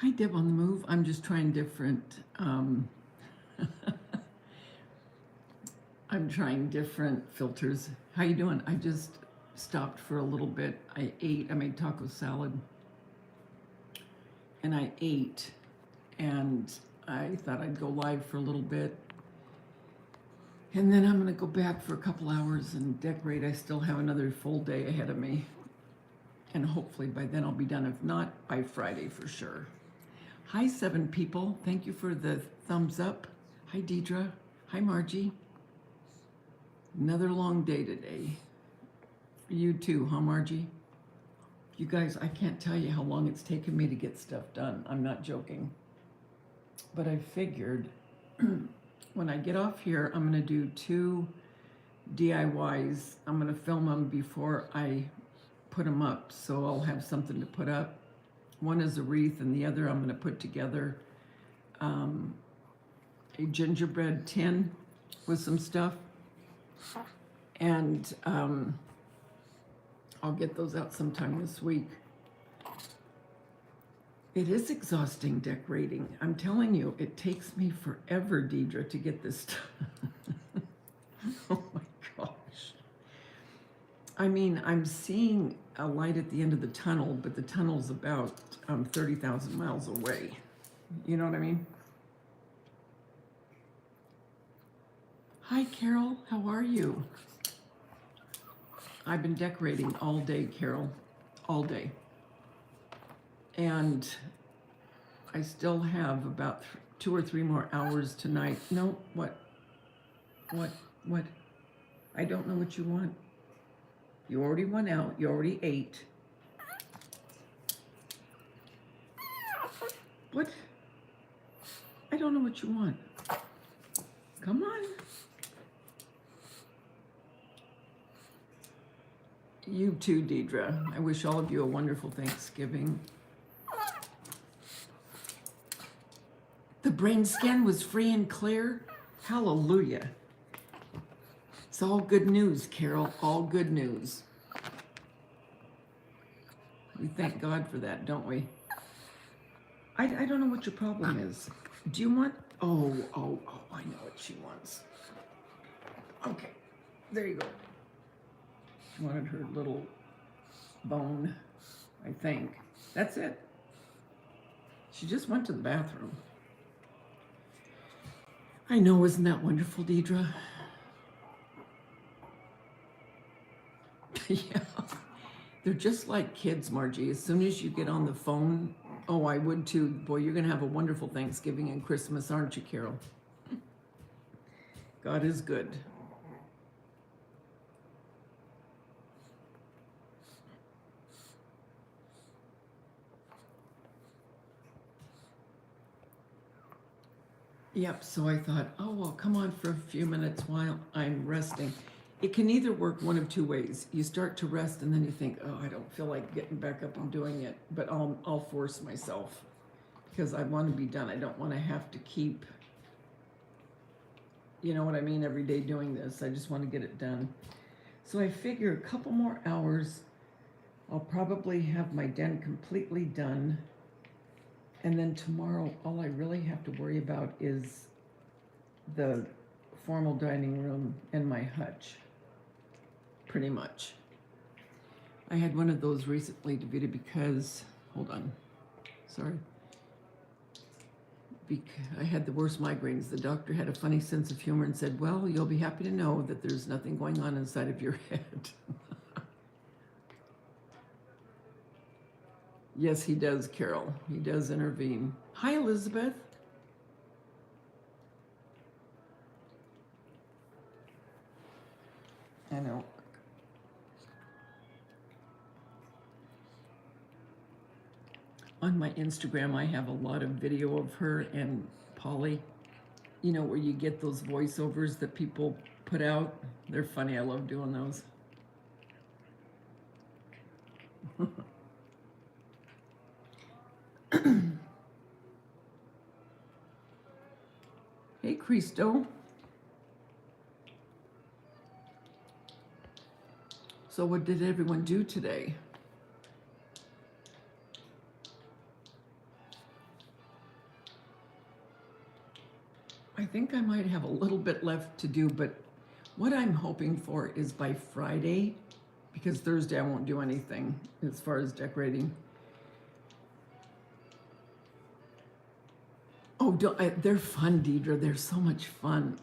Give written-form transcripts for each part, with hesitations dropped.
Hi, Deb on the Move. I'm just trying different. I'm trying different filters. How you doing? I just stopped for a little bit. I made taco salad, and I ate, and I thought I'd go live for a little bit. And then I'm gonna go back for a couple hours and decorate. I still have another full day ahead of me. And hopefully by then I'll be done, if not by Friday for sure. Hi, 7 people. Thank you for the thumbs up. Hi, Deidre. Hi, Margie. Another long day today. For you too, huh, Margie? You guys, I can't tell you how long it's taken me to get stuff done. I'm not joking. But I figured when I get off here, I'm gonna do 2 DIYs. I'm gonna film them before I put them up, so I'll have something to put up. One is a wreath, and the other I'm gonna put together a gingerbread tin with some stuff. And I'll get those out sometime this week. It is exhausting decorating. I'm telling you, it takes me forever, Deidre, to get this stuff. Oh my gosh. I mean, I'm seeing a light at the end of the tunnel, but the tunnel's about 30,000 miles away. You know what I mean? Hi, Carol. How are you? I've been decorating all day, Carol. All day. And I still have about 2 or 3 more hours tonight. No, what? I don't know what you want. You already went out. You already ate. What? I don't know what you want. Come on. You too, Deidre. I wish all of you a wonderful Thanksgiving. The brain scan was free and clear. Hallelujah. It's all good news, Carol. All good news. We thank God for that, don't we? I don't know what your problem is. Do you want... Oh, I know what she wants. Okay, there you go. She wanted her little bone, I think. That's it. She just went to the bathroom. I know, isn't that wonderful, Deidre? Yeah. They're just like kids, Margie. As soon as you get on the phone, oh, I would too. Boy, you're going to have a wonderful Thanksgiving and Christmas, aren't you, Carol? God is good. Yep, so I thought, oh, well, come on for a few minutes while I'm resting. It can either work one of 2 ways. You start to rest and then you think, oh, I don't feel like getting back up and doing it, but I'll force myself because I want to be done. I don't want to have to keep, you know what I mean, every day doing this. I just want to get it done. So I figure a couple more hours, I'll probably have my den completely done. And then tomorrow, all I really have to worry about is the formal dining room and my hutch, pretty much. I had one of those recently, Davida, because, hold on, sorry. I had the worst migraines. The doctor had a funny sense of humor and said, well, you'll be happy to know that there's nothing going on inside of your head. Yes, he does, Carol. He does intervene. Hi, Elizabeth. I know. On my Instagram, I have a lot of video of her and Polly. You know, where you get those voiceovers that people put out. They're funny. I love doing those. Hey, Christo. So what did everyone do today? I think I might have a little bit left to do, but what I'm hoping for is by Friday, because Thursday I won't do anything as far as decorating. Oh, they're fun, Deidre. They're so much fun.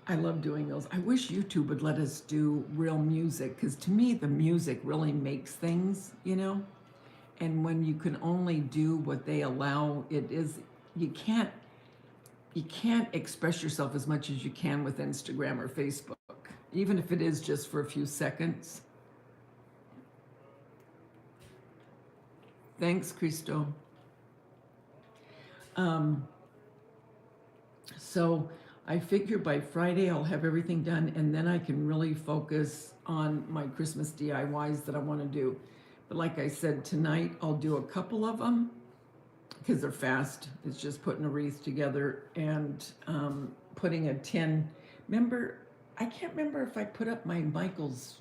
I love doing those. I wish YouTube would let us do real music, because to me, the music really makes things, you know? And when you can only do what they allow, you can't express yourself as much as you can with Instagram or Facebook, even if it is just for a few seconds. Thanks, Christo. So I figure by Friday I'll have everything done, and then I can really focus on my Christmas DIYs that I want to do. But like I said, tonight I'll do a couple of them because they're fast. It's just putting a wreath together and putting a tin. Remember, I can't remember if I put up my Michael's.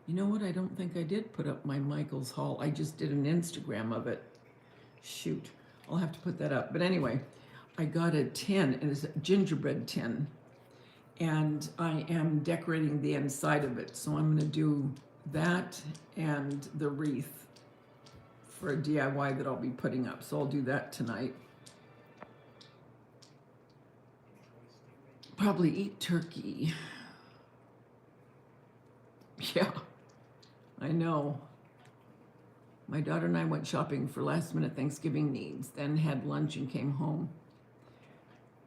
You know what? I don't think I did put up my Michael's haul. I just did an Instagram of it. Shoot, I'll have to put that up. But anyway, I got a tin, and it's a gingerbread tin, and I am decorating the inside of it. So I'm going to do that and the wreath for a DIY that I'll be putting up. So I'll do that tonight. Probably eat turkey. Yeah, I know. My daughter and I went shopping for last minute Thanksgiving needs, then had lunch and came home.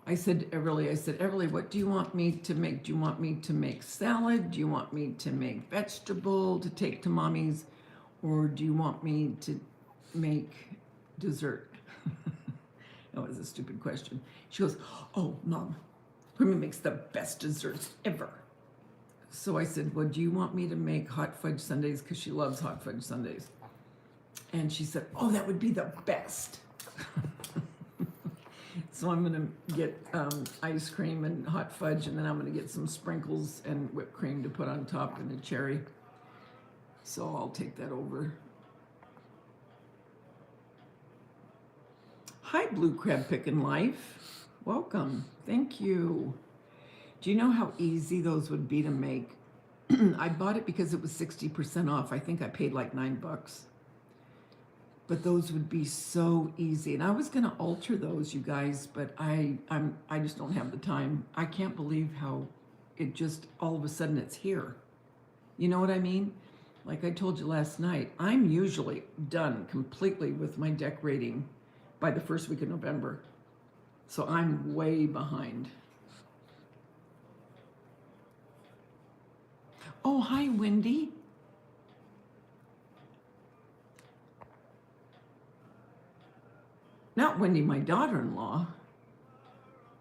I said, Everly, what do you want me to make? Do you want me to make salad? Do you want me to make vegetable to take to mommy's? Or do you want me to make dessert? That was a stupid question. She goes, oh, Mom, Remy makes the best desserts ever. So I said, well, do you want me to make hot fudge sundaes? Because she loves hot fudge sundaes. And she said, oh, that would be the best. So I'm going to get ice cream and hot fudge, and then I'm going to get some sprinkles and whipped cream to put on top and a cherry. So I'll take that over. Hi, Blue Crab Pickin' Life. Welcome. Thank you. Do you know how easy those would be to make? I bought it because it was 60% off. I think I paid like $9. But those would be so easy. And I was going to alter those, you guys, but I just don't have the time. I can't believe how it just all of a sudden it's here. You know what I mean? Like I told you last night, I'm usually done completely with my decorating by the first week of November. So I'm way behind. Oh, hi, Wendy. Not Wendy, my daughter-in-law.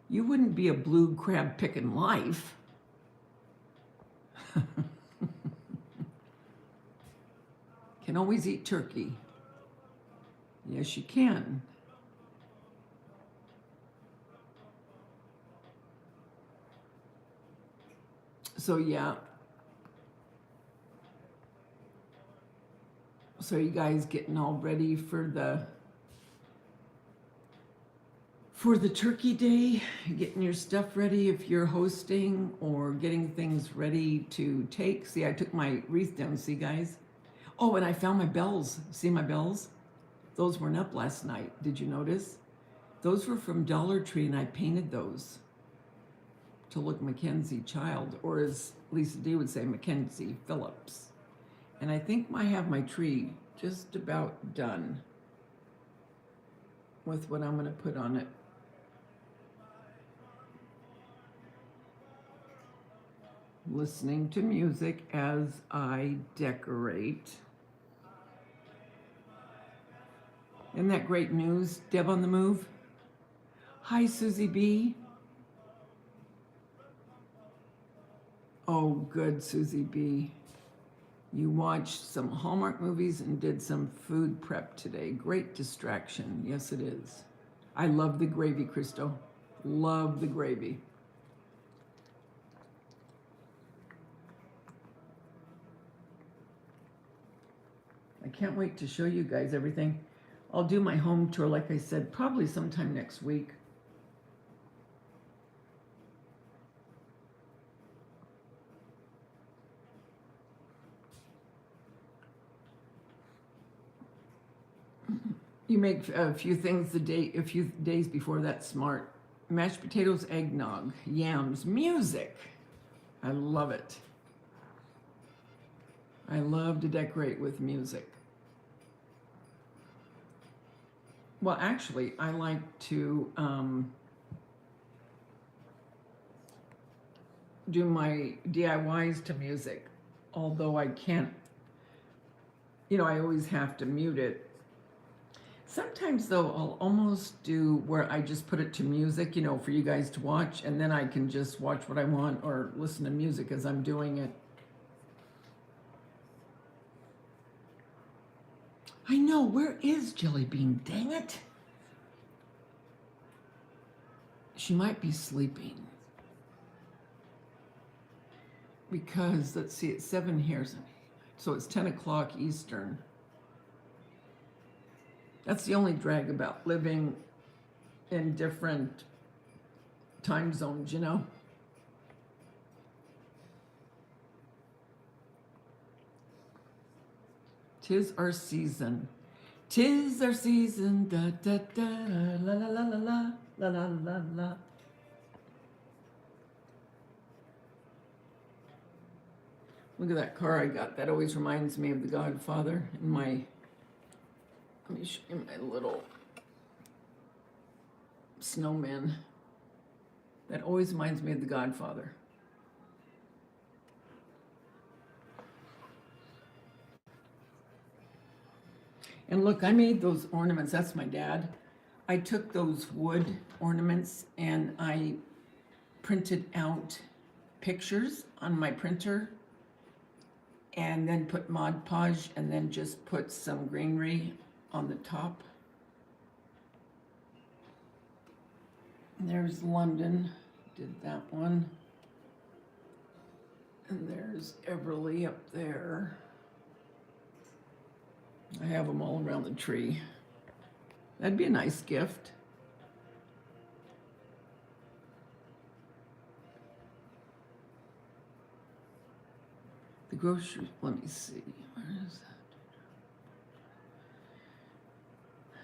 You wouldn't be a blue crab picking life. Can always eat turkey. Yes, you can. So yeah. So you guys getting all ready for the turkey day, getting your stuff ready if you're hosting, or getting things ready to take. See, I took my wreath down, see guys? Oh, and I found my bells. See my bells? Those weren't up last night. Did you notice? Those were from Dollar Tree, and I painted those to look Mackenzie Child, or as Lisa D would say, Mackenzie Phillips. And I think I have my tree just about done with what I'm going to put on it. Listening to music as I decorate. Isn't that great news? Deb on the move. Hi, Susie B. Oh, good, Susie B. You watched some Hallmark movies and did some food prep today. Great distraction. Yes, it is. I love the gravy, Christo. Love the gravy. I can't wait to show you guys everything. I'll do my home tour, like I said, probably sometime next week. You make a few things a few days before. That's smart. Mashed potatoes, eggnog, yams, music. I love it. I love to decorate with music. Well, actually, I like to do my DIYs to music, although I can't, I always have to mute it. Sometimes, though, I'll almost do where I just put it to music, for you guys to watch, and then I can just watch what I want or listen to music as I'm doing it. I know, where is Jelly Bean? Dang it. She might be sleeping. Because, let's see, it's 7 here, so it's 10 o'clock Eastern. That's the only drag about living in different time zones, Tis our season. Tis our season. Da da da la la la la la la la la. Look at that car I got. That always reminds me of The Godfather. Let me show you my little snowman. That always reminds me of The Godfather. And look, I made those ornaments. That's my dad. I took those wood ornaments and I printed out pictures on my printer and then put Mod Podge and then just put some greenery on the top. And there's London, did that one. And there's Everly up there. I have them all around the tree. That'd be a nice gift. The grocery, let me see, where is that?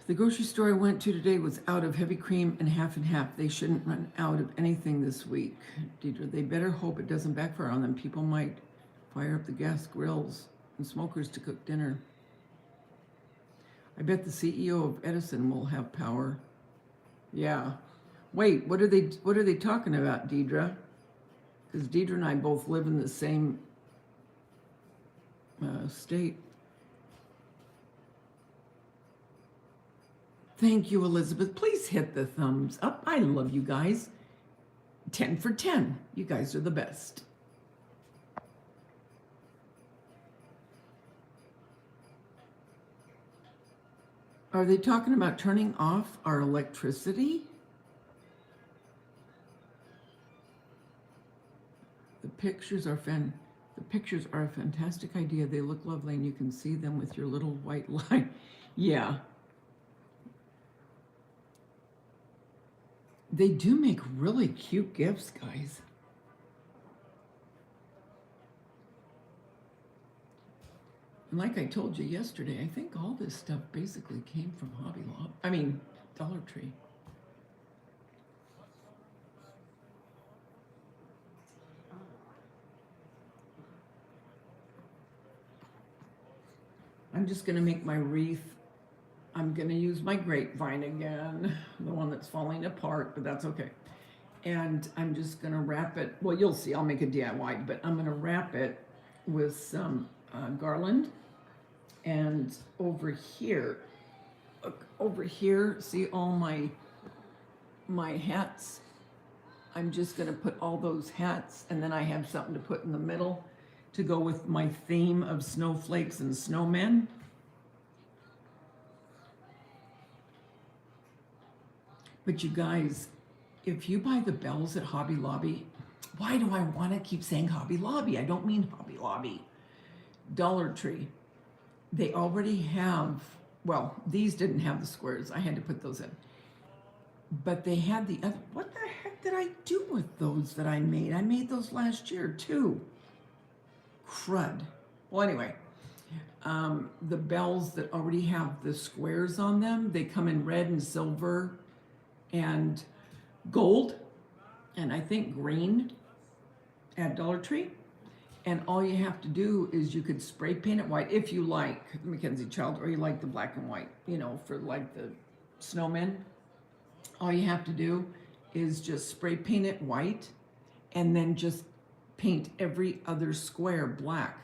The grocery store I went to today was out of heavy cream and half. They shouldn't run out of anything this week. Deidre, they better hope it doesn't backfire on them. People might fire up the gas grills and smokers to cook dinner. I bet the CEO of Edison will have power. Yeah. Wait, what are they talking about, Deidre? Because Deidre and I both live in the same state. Thank you, Elizabeth. Please hit the thumbs up. I love you guys. 10 for 10. You guys are the best. Are they talking about turning off our electricity? The pictures are a fantastic idea. They look lovely and you can see them with your little white light. Yeah. They do make really cute gifts, guys. And like I told you yesterday, I think all this stuff basically came from Dollar Tree. I'm just gonna make my wreath. I'm gonna use my grapevine again, the one that's falling apart, but that's okay. And I'm just gonna wrap it, well, you'll see, I'll make a DIY, but I'm gonna wrap it with some garland. And over here, look, over here, see all my hats? I'm just gonna put all those hats, and then I have something to put in the middle to go with my theme of snowflakes and snowmen. But you guys, if you buy the bells at Hobby Lobby, why do I want to keep saying Hobby Lobby? I don't mean Hobby Lobby. Dollar Tree. They already have, well, these didn't have the squares. I had to put those in. But they had the other, what the heck did I do with those that I made? I made those last year too. Crud. Well, anyway, The bells that already have the squares on them, they come in red and silver and gold, and I think green at Dollar Tree. And all you have to do is you could spray paint it white if you like Mackenzie Child, or you like the black and white, you know, for like the snowmen. All you have to do is just spray paint it white and then just paint every other square black.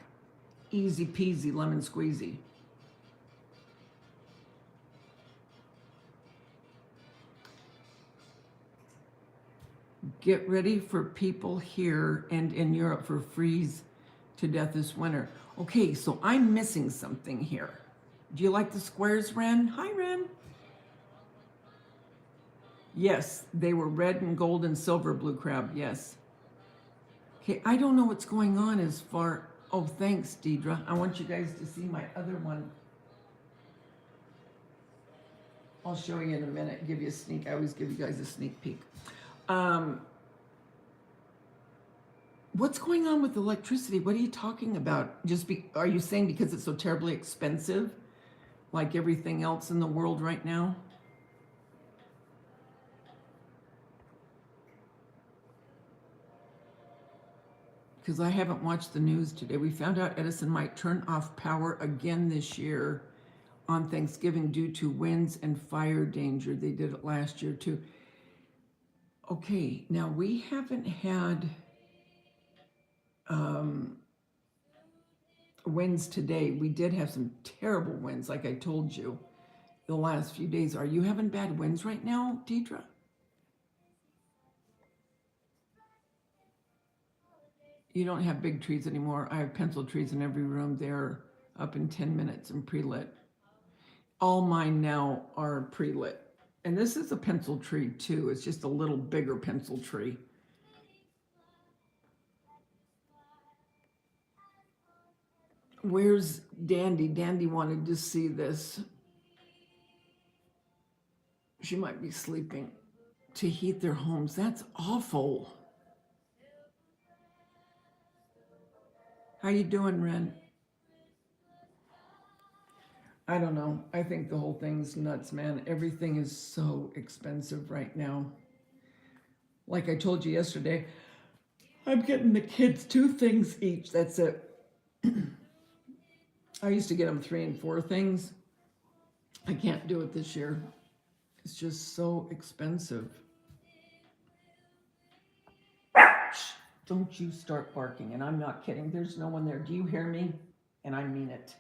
Easy peasy lemon squeezy. Get ready for people here and in Europe for freeze to death this winter. Okay, so I'm missing something here. Do you like the squares, Ren? Hi, Ren. Yes, they were red and gold and silver, Blue Crab, yes. Okay, I don't know what's going on as far, oh, thanks, Deidre. I want you guys to see my other one. I'll show you in a minute, give you a sneak, I always give you guys a sneak peek. What's going on with electricity? What are you talking about? Are you saying because it's so terribly expensive, like everything else in the world right now? Because I haven't watched the news today. We found out Edison might turn off power again this year on Thanksgiving due to winds and fire danger. They did it last year too. Okay, now we haven't had winds today. We did have some terrible winds, like I told you, the last few days. Are you having bad winds right now, Deidre? You don't have big trees anymore. I have pencil trees in every room. They're up in 10 minutes and pre-lit. All mine now are pre-lit. And this is a pencil tree too. It's just a little bigger pencil tree. Where's Dandy? Dandy wanted to see this. She might be sleeping. To heat their homes. That's awful. How you doing, Ren? I don't know. I think the whole thing's nuts, man. Everything is so expensive right now. Like I told you yesterday, I'm getting the kids 2 things each. That's it. I used to get them 3 and 4 things. I can't do it this year. It's just so expensive. Shh, don't you start barking, and I'm not kidding. There's no one there. Do you hear me? And I mean it.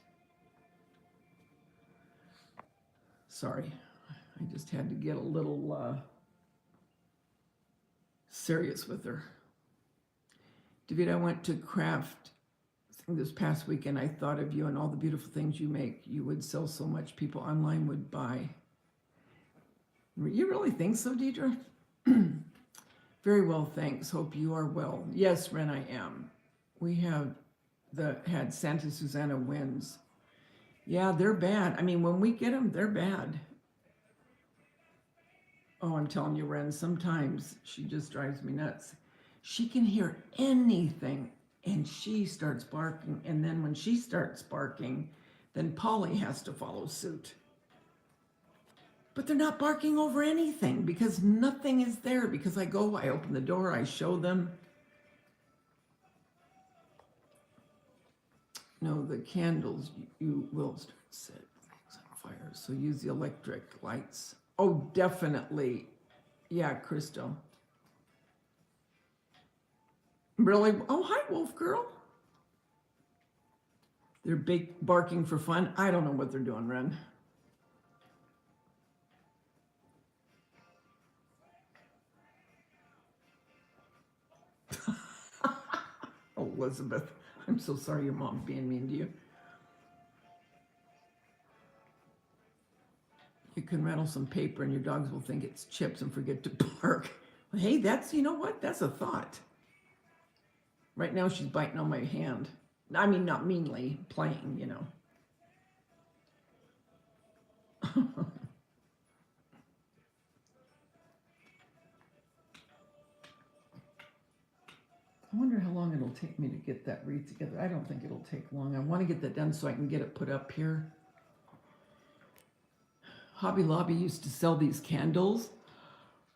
Sorry, I just had to get a little serious with her. David, I went to craft this past weekend. I thought of you and all the beautiful things you make. You would sell so much. People online would buy. You really think so, Deidre? Very well, thanks. Hope you are well. Yes, Ren, I am. We have had Santa Susana winds. Yeah, they're bad. I mean, when we get them, they're bad. Oh, I'm telling you, Ren, sometimes she just drives me nuts. She can hear anything and she starts barking. And then when she starts barking, then Polly has to follow suit. But they're not barking over anything because nothing is there. Because I open the door, I show them. No, the candles, you will start to set things on fire. So use the electric lights. Oh, definitely. Yeah, Crystal. Really? Oh, hi, Wolf Girl. They're big barking for fun. I don't know what they're doing, Ren. Oh, Elizabeth, I'm so sorry your mom's being mean to you. You can rattle some paper and your dogs will think it's chips and forget to bark. Hey, you know what? That's a thought. Right now she's biting on my hand. I mean, not meanly, playing, you know. I wonder how long it'll take me to get that wreath together. I don't think it'll take long. I want to get that done so I can get it put up here. Hobby Lobby used to sell these candles.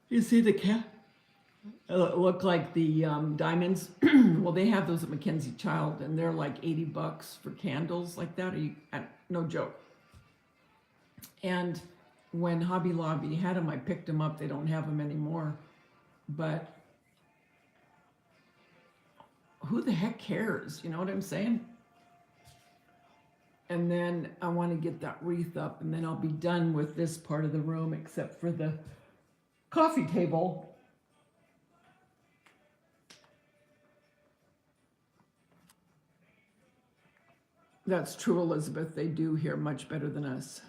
You see the look like the diamonds. Well, they have those at Mackenzie Child, and they're like $80 for candles like that. No joke. And when Hobby Lobby had them, I picked them up. They don't have them anymore. But who the heck cares? You know what I'm saying? And then I want to get that wreath up, and then I'll be done with this part of the room, except for the coffee table. That's true, Elizabeth. They do here much better than us.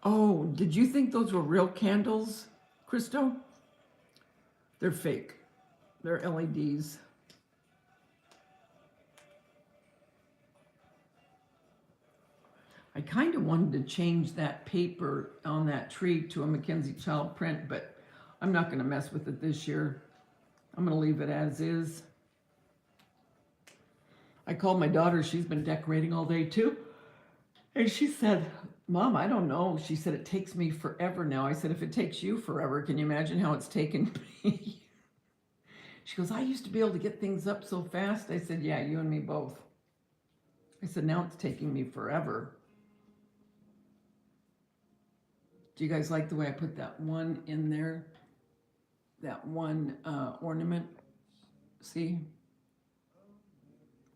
Oh, did you think those were real candles, Christo? They're fake. They're LEDs. I kind of wanted to change that paper on that tree to a Mackenzie Child print, but I'm not going to mess with it this year. I'm going to leave it as is. I called my daughter. She's been decorating all day too. And she said, Mom, I don't know. She said, it takes me forever now. I said, if it takes you forever, can you imagine how it's taken me? She goes, I used to be able to get things up so fast. I said, yeah, you and me both. I said, now it's taking me forever. Do you guys like the way I put that one in there? That one ornament? See?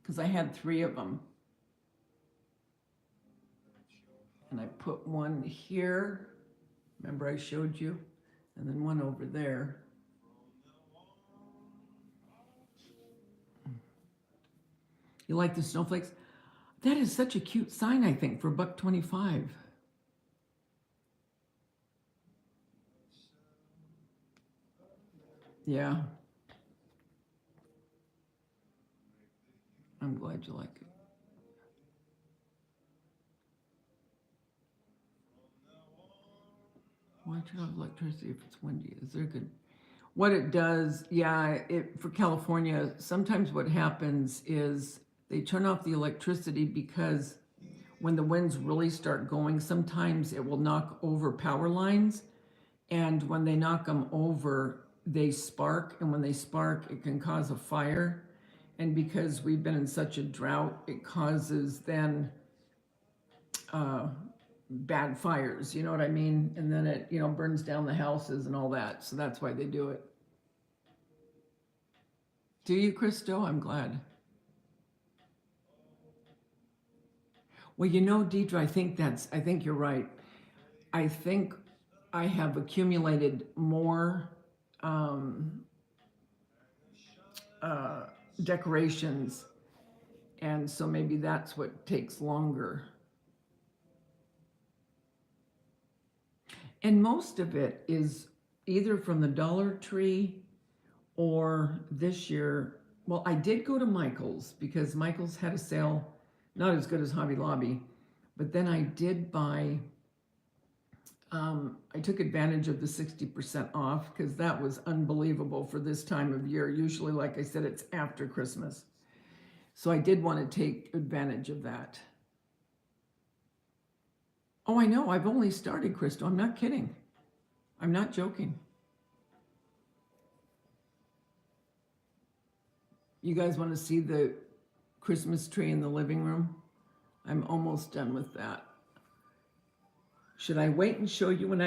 Because I had 3 of them. And I put one here. Remember I showed you? And then one over there. You like the snowflakes? That is such a cute sign, I think, for $1.25. Yeah. I'm glad you like it. Why turn off electricity if it's windy? Is there good? What it does, yeah, for California, sometimes what happens is they turn off the electricity because when the winds really start going, sometimes it will knock over power lines. And when they knock them over, they spark. And when they spark, it can cause a fire. And because we've been in such a drought, it causes then bad fires, you know what I mean? And then it, burns down the houses and all that. So that's why they do it. Do you, Christo? I'm glad. Well, Deidre, I think you're right. I think I have accumulated more decorations, and so maybe that's what takes longer. And most of it is either from the Dollar Tree or this year. Well, I did go to Michael's because Michael's had a sale, not as good as Hobby Lobby, but then I did buy, I took advantage of the 60% off because that was unbelievable for this time of year. Usually, like I said, it's after Christmas. So I did want to take advantage of that. Oh, I know. I've only started, Crystal. I'm not kidding. I'm not joking. You guys want to see the Christmas tree in the living room? I'm almost done with that. Should I wait and show you when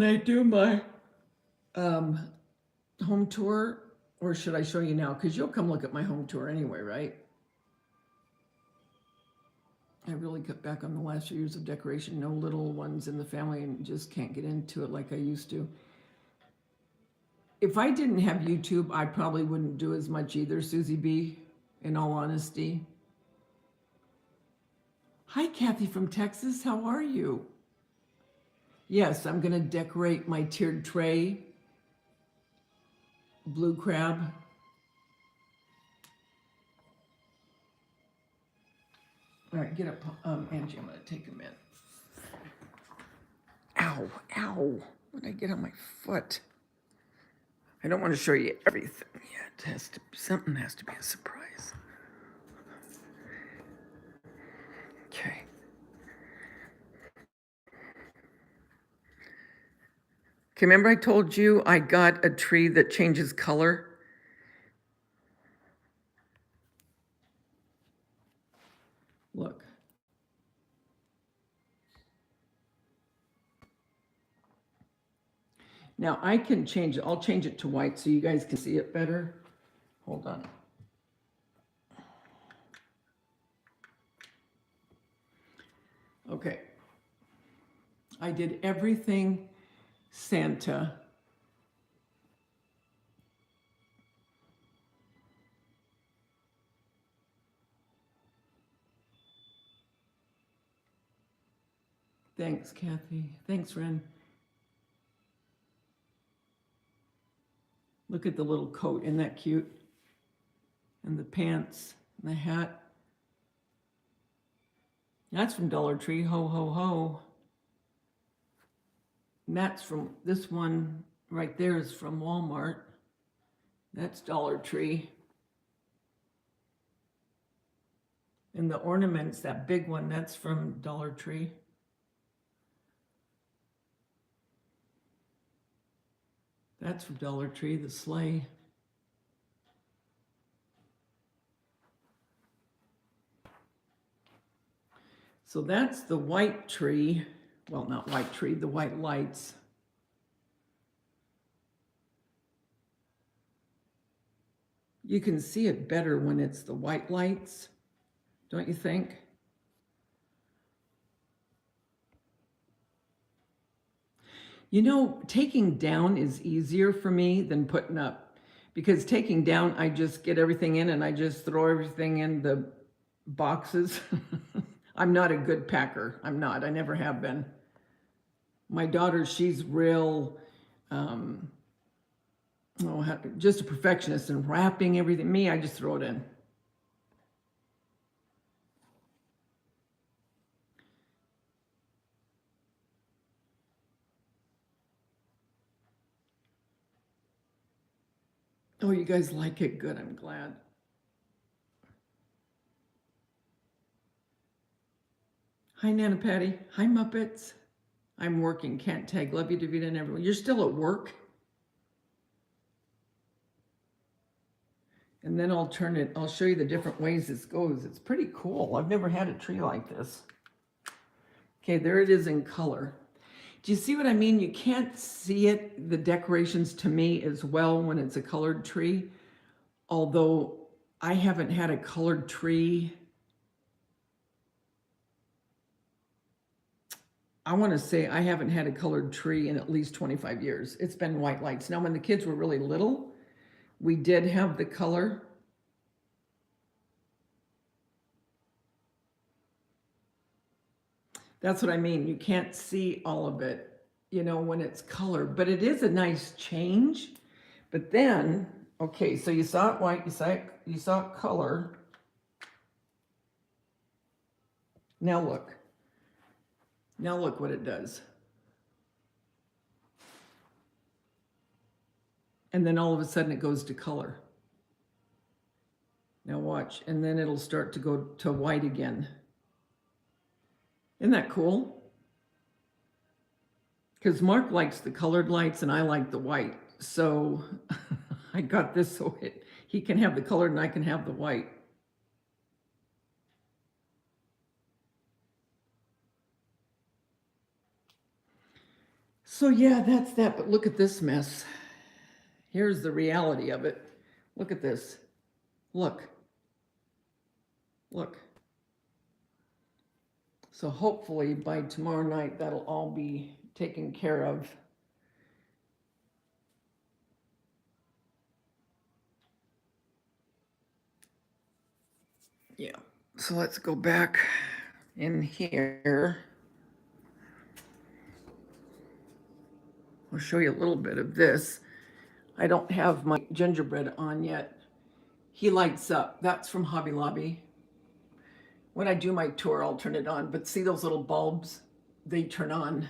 I do my home tour, or should I show you now? Because you'll come look at my home tour anyway, right? I really cut back on the last few years of decoration. No little ones in the family, and just can't get into it like I used to. If I didn't have YouTube, I probably wouldn't do as much either, Susie B, in all honesty. Hi, Kathy from Texas. How are you? Yes, I'm going to decorate my tiered tray. Blue crab. All right, get up, Angie. I'm going to take a minute. Ow. Ow, ow. What did I get on my foot? I don't want to show you everything yet. Something has to be a surprise. Okay. Okay, remember I told you I got a tree that changes color? Look. Now I can change it. I'll change it to white so you guys can see it better. Hold on. Okay. I did everything Santa. Thanks, Kathy. Thanks, Ren. Look at the little coat. Isn't that cute? And the pants and the hat. That's from Dollar Tree. Ho, ho, ho. And that's from, this one right there is from Walmart. That's Dollar Tree. And the ornaments, that big one, that's from Dollar Tree. That's from Dollar Tree, the sleigh. So that's the white tree. Well, not white tree, the white lights. You can see it better when it's the white lights, don't you think? You know, taking down is easier for me than putting up, because taking down, I just get everything in and I just throw everything in the boxes. I'm not a good packer. I'm not. I never have been. My daughter, she's real, just a perfectionist and wrapping everything. Me, I just throw it in. Oh, you guys like it? Good, I'm glad. Hi, Nana Patty. Hi, Muppets. I'm working, can't tag. Love you, Davida, and everyone. You're still at work? And then I'll show you the different ways this goes. It's pretty cool. I've never had a tree like this. Okay, there it is in color. Do you see what I mean? You can't see it, the decorations to me as well when it's a colored tree. Although I haven't had a colored tree. I want to say I haven't had a colored tree in at least 25 years. It's been white lights. Now, when the kids were really little, we did have the color. That's what I mean. You can't see all of it, you know, when it's colored, but it is a nice change. But then, okay, so you saw it white, you saw it color. Now look. Now look what it does. And then all of a sudden it goes to color. Now watch, and then it'll start to go to white again. Isn't that cool? Because Mark likes the colored lights and I like the white. So I got this so he can have the colored and I can have the white. So yeah, that's that, but look at this mess. Here's the reality of it. Look at this. Look. Look. So hopefully by tomorrow night, that'll all be taken care of. Yeah, so let's go back in here. I'll show you a little bit of this. I don't have my gingerbread on yet. He lights up. That's from Hobby Lobby. When I do my tour, I'll turn it on. But see those little bulbs? They turn on.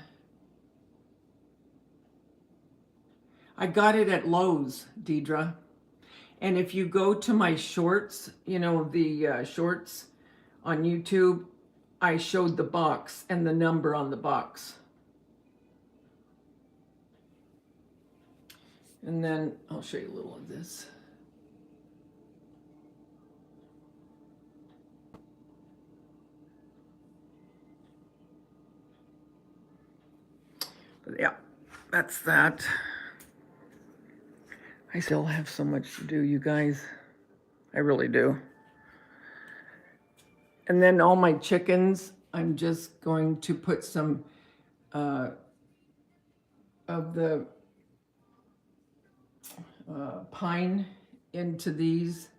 I got it at Lowe's, Deidre. And if you go to my shorts, you know, the shorts on YouTube, I showed the box and the number on the box. And then I'll show you a little of this. But yeah, that's that. I still have so much to do, you guys. I really do. And then all my chickens, I'm just going to put some of the pine into these.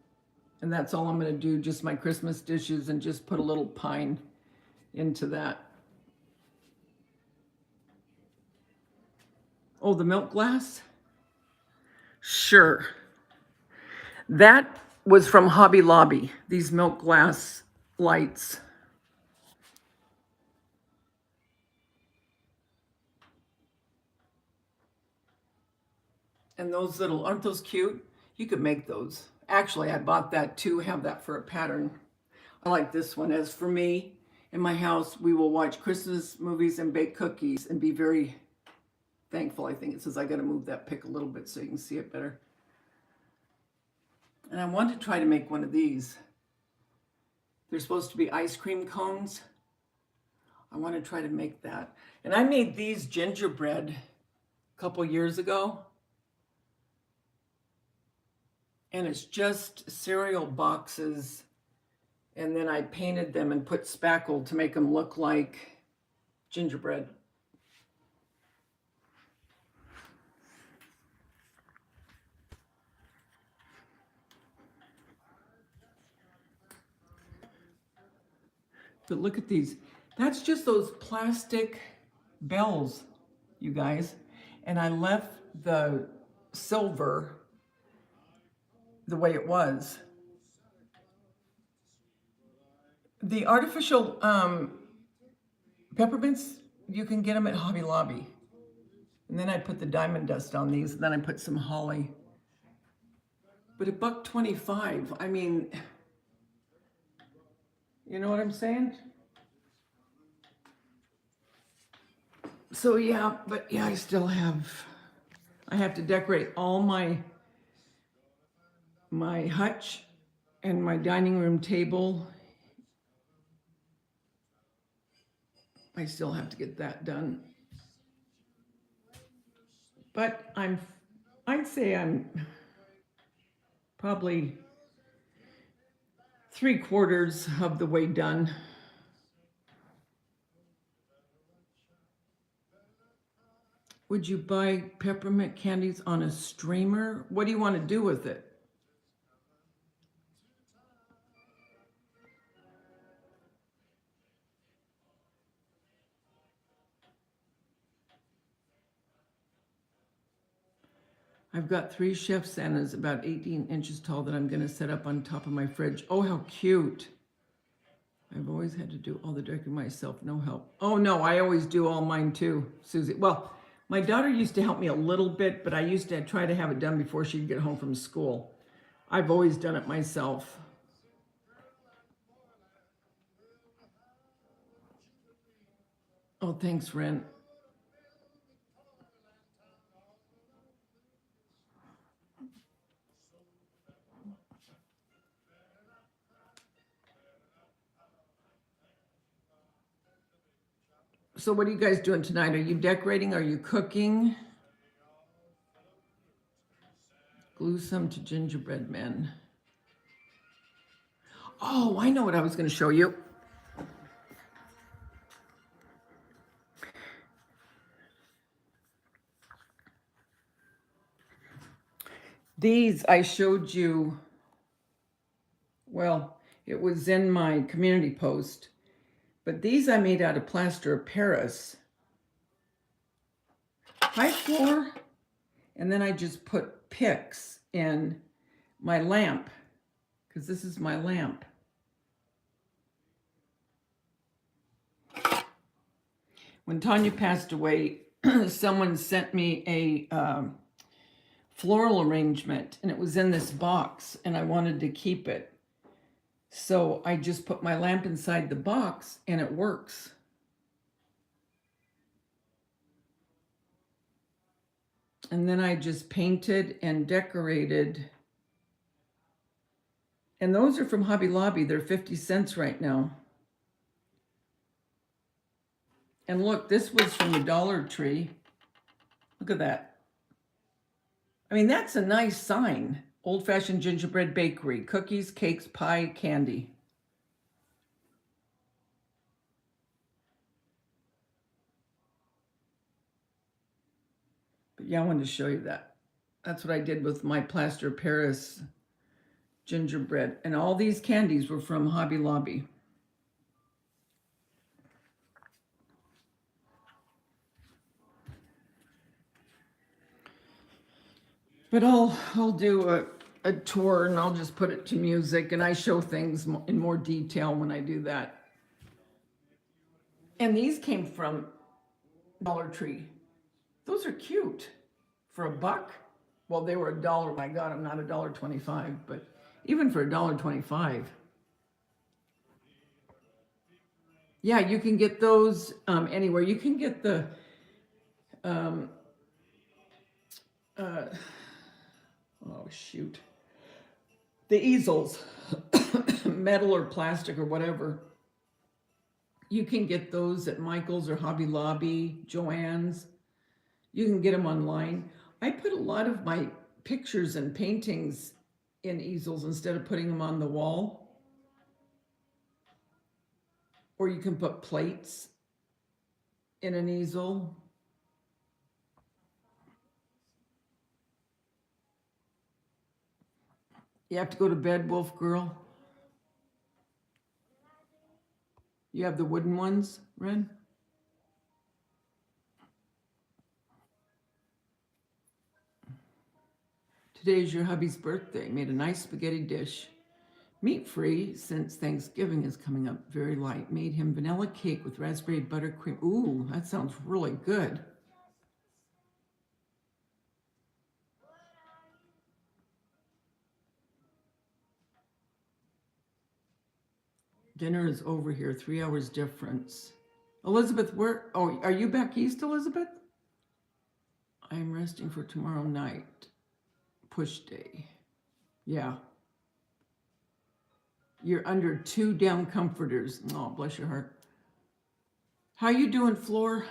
And that's all I'm going to do, just my Christmas dishes, and just put a little pine into that. Oh, the milk glass? Sure. That was from Hobby Lobby, these milk glass lights. And those little, aren't those cute? You could make those. Actually, I bought that to have that for a pattern. I like this one. As for me, in my house, we will watch Christmas movies and bake cookies and be very thankful. I think it says I got to move that pic a little bit so you can see it better. And I want to try to make one of these. They're supposed to be ice cream cones. I want to try to make that. And I made these gingerbread a couple years ago. And it's just cereal boxes. And then I painted them and put spackle to make them look like gingerbread. But look at these. That's just those plastic bells, you guys. And I left the silver the way it was. The artificial peppermints, you can get them at Hobby Lobby. And then I put the diamond dust on these, and then I put some holly. But $1.25, I mean, you know what I'm saying? So yeah, but yeah, I have to decorate all my hutch and my dining room table. I still have to get that done. But I'd say I'm probably 3/4 of the way done. Would you buy peppermint candies on a streamer? What do you want to do with it? I've got 3 Chef Santas about 18 inches tall that I'm going to set up on top of my fridge. Oh, how cute. I've always had to do all the decorating myself, no help. Oh no, I always do all mine too, Susie. Well, my daughter used to help me a little bit, but I used to try to have it done before she'd get home from school. I've always done it myself. Oh, thanks, Ren. So what are you guys doing tonight? Are you decorating? Are you cooking? Glue some to gingerbread men. Oh, I know what I was going to show you. These I showed you, well, it was in my community post, but these I made out of plaster of Paris. High floor, and then I just put picks in my lamp, because this is my lamp. When Tanya passed away, someone sent me floral arrangement, and it was in this box, and I wanted to keep it. So I just put my lamp inside the box, and it works. And then I just painted and decorated. And those are from Hobby Lobby. They're 50 cents right now. And look, this was from the Dollar Tree. Look at that. I mean, that's a nice sign. Old-fashioned gingerbread bakery. Cookies, cakes, pie, candy. But yeah, I wanted to show you that. That's what I did with my plaster Paris gingerbread. And all these candies were from Hobby Lobby. But I'll do a tour, and I'll just put it to music, and I show things in more detail when I do that. And these came from Dollar Tree. Those are cute. For $1. Well, they were $1. My God, I'm not $1.25, but even for $1.25. Yeah, you can get those anywhere. You can get the oh shoot, the easels, metal or plastic or whatever. You can get those at Michael's or Hobby Lobby, Joann's. You can get them online. I put a lot of my pictures and paintings in easels instead of putting them on the wall. Or you can put plates in an easel. You have to go to bed, Wolf Girl. You have the wooden ones, Ren? Today's your hubby's birthday. Made a nice spaghetti dish. Meat-free, since Thanksgiving is coming up, very light. Made him vanilla cake with raspberry buttercream. Ooh, that sounds really good. Dinner is over here, 3 hours difference. Elizabeth, where? Oh, are you back east, Elizabeth? I'm resting for tomorrow night. Push day. Yeah. You're under 2 down comforters. Oh, bless your heart. How you doing, Floor?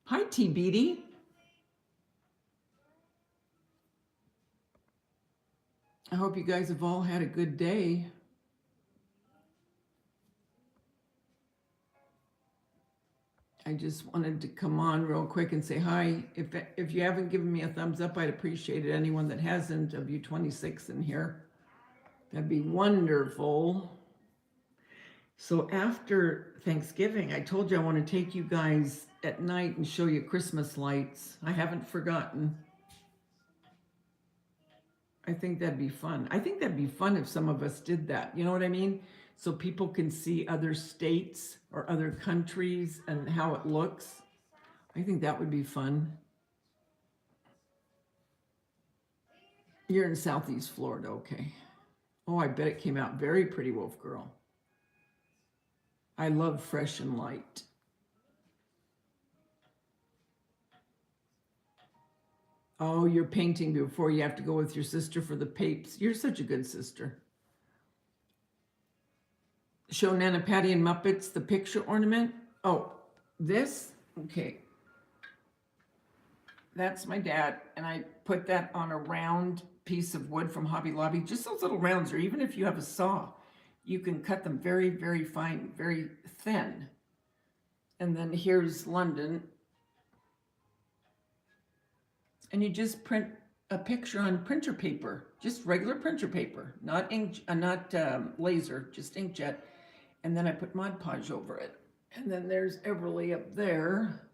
Hi, TBD. I hope you guys have all had a good day. I just wanted to come on real quick and say hi. If you haven't given me a thumbs up, I'd appreciate it. Anyone that hasn't, of you 26 in here, that'd be wonderful. So after Thanksgiving, I told you I want to take you guys at night and show you Christmas lights. I haven't forgotten. I think that'd be fun. I think that'd be fun if some of us did that. You know what I mean? So people can see other states or other countries and how it looks. I think that would be fun. You're in Southeast Florida, okay. Oh, I bet it came out very pretty, Wolf Girl. I love fresh and light. Oh, you're painting before you have to go with your sister for the papes. You're such a good sister. Show Nana Patty and Muppets the picture ornament. Oh, this? Okay. That's my dad, and I put that on a round piece of wood from Hobby Lobby. Just those little rounds, or even if you have a saw, you can cut them very, very fine, very thin. And then here's London. And you just print a picture on printer paper, just regular printer paper, not ink, not laser, just inkjet. And then I put Mod Podge over it. And then there's Everly up there.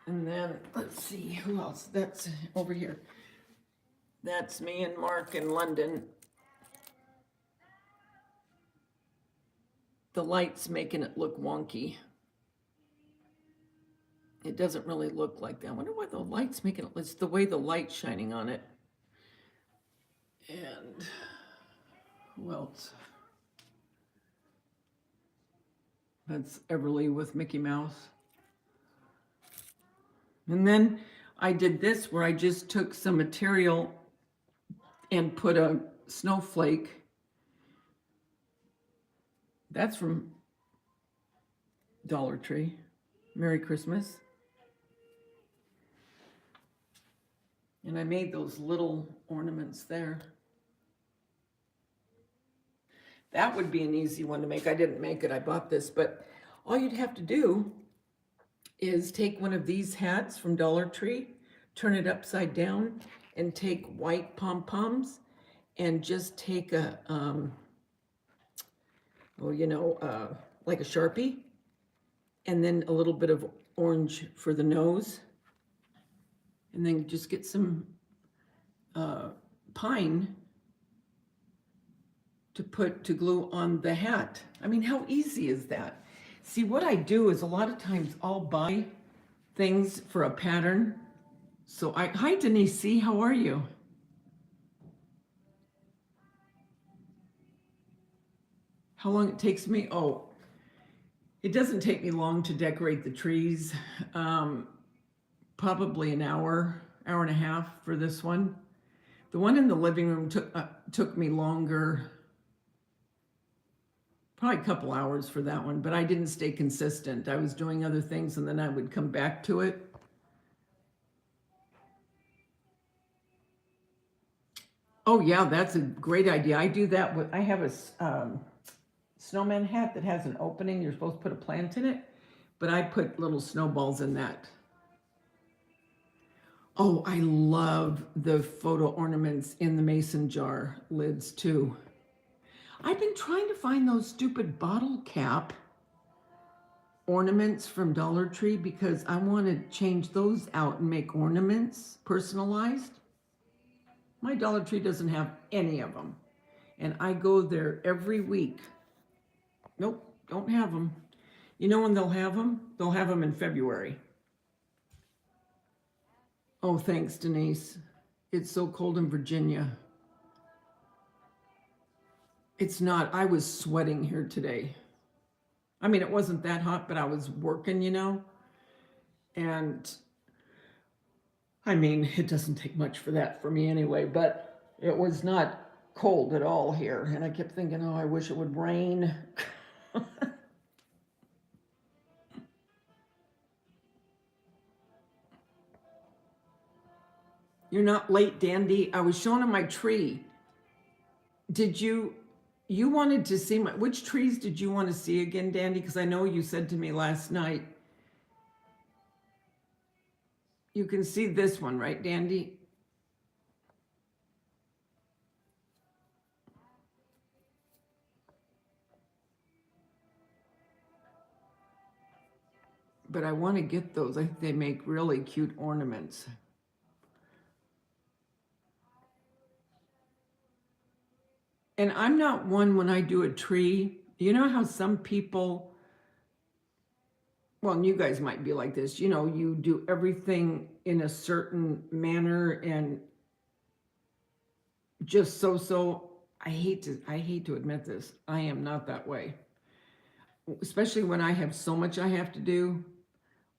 And then let's see who else. That's over here. That's me and Mark in London. The light's making it look wonky. It doesn't really look like that. I wonder why the light's making it. It's the way the light's shining on it. And who else? That's Everly with Mickey Mouse. And then I did this where I just took some material and put a snowflake. That's from Dollar Tree. Merry Christmas. And I made those little ornaments there. That would be an easy one to make. I didn't make it, I bought this, but all you'd have to do is take one of these hats from Dollar Tree, turn it upside down, and take white pom-poms and just take a, like a Sharpie, and then a little bit of orange for the nose, and then just get some pine to glue on the hat. I mean, how easy is that? See, what I do is a lot of times I'll buy things for a pattern. So hi Denise C, how are you? How long it takes me? Oh, it doesn't take me long to decorate the trees. Probably an hour and a half for this one. The one in the living room took me longer. Probably a couple hours for that one, but I didn't stay consistent. I was doing other things and then I would come back to it. Oh yeah, that's a great idea. I do that with, I have a snowman hat that has an opening. You're supposed to put a plant in it, but I put little snowballs in that. Oh, I love the photo ornaments in the mason jar lids too. I've been trying to find those stupid bottle cap ornaments from Dollar Tree because I want to change those out and make ornaments personalized. My Dollar Tree doesn't have any of them. And I go there every week. Nope, don't have them. You know when they'll have them? They'll have them in February. Oh, thanks, Denise. It's so cold in Virginia. It's not. I was sweating here today. I mean, it wasn't that hot, but I was working, and I mean, it doesn't take much for that for me anyway, but it was not cold at all here. And I kept thinking, oh, I wish it would rain. You're not late, Dandy. I was showing him my tree. Did you wanted to see which trees did you want to see again, Dandy? Because I know you said to me last night. You can see this one, right, Dandy? But I want to get those. I think they make really cute ornaments. And I'm not one when I do a tree. You know how some people, well, and you guys might be like this, you do everything in a certain manner and just so. I hate to admit this. I am not that way. Especially when I have so much I have to do.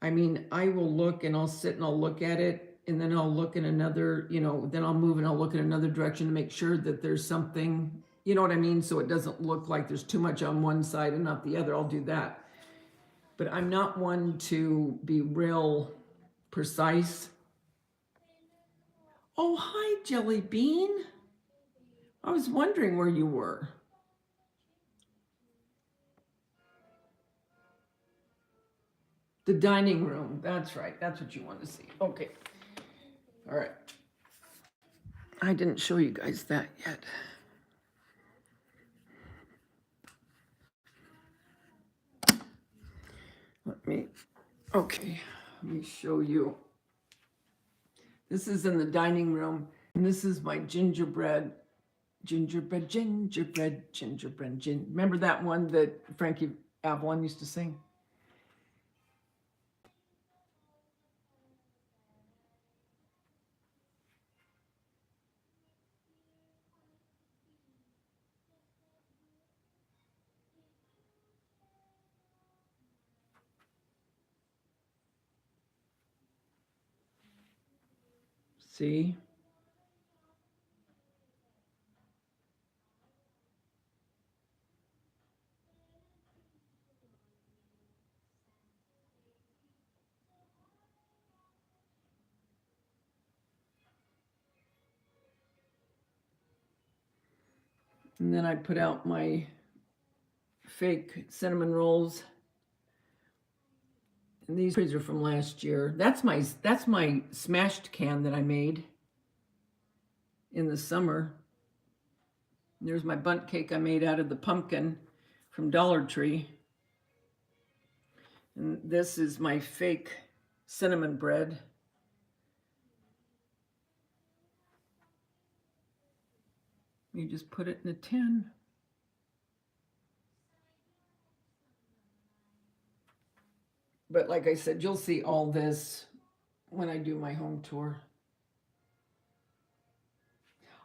I mean, I will look and I'll sit and I'll look at it and then I'll look in another, then I'll move and I'll look in another direction to make sure that there's something, you know what I mean? So it doesn't look like there's too much on one side and not the other. I'll do that. But I'm not one to be real precise. Oh, hi, Jelly Bean. I was wondering where you were. The dining room. That's right. That's what you want to see. Okay. All right. I didn't show you guys that yet. Okay, let me show you. This is in the dining room, and this is my gingerbread. Remember that one that Frankie Avalon used to sing? See? And then I put out my fake cinnamon rolls. And these are from last year. That's my smashed can that I made in the summer. And there's my bundt cake I made out of the pumpkin from Dollar Tree. And this is my fake cinnamon bread. You just put it in a tin. But like I said, you'll see all this when I do my home tour.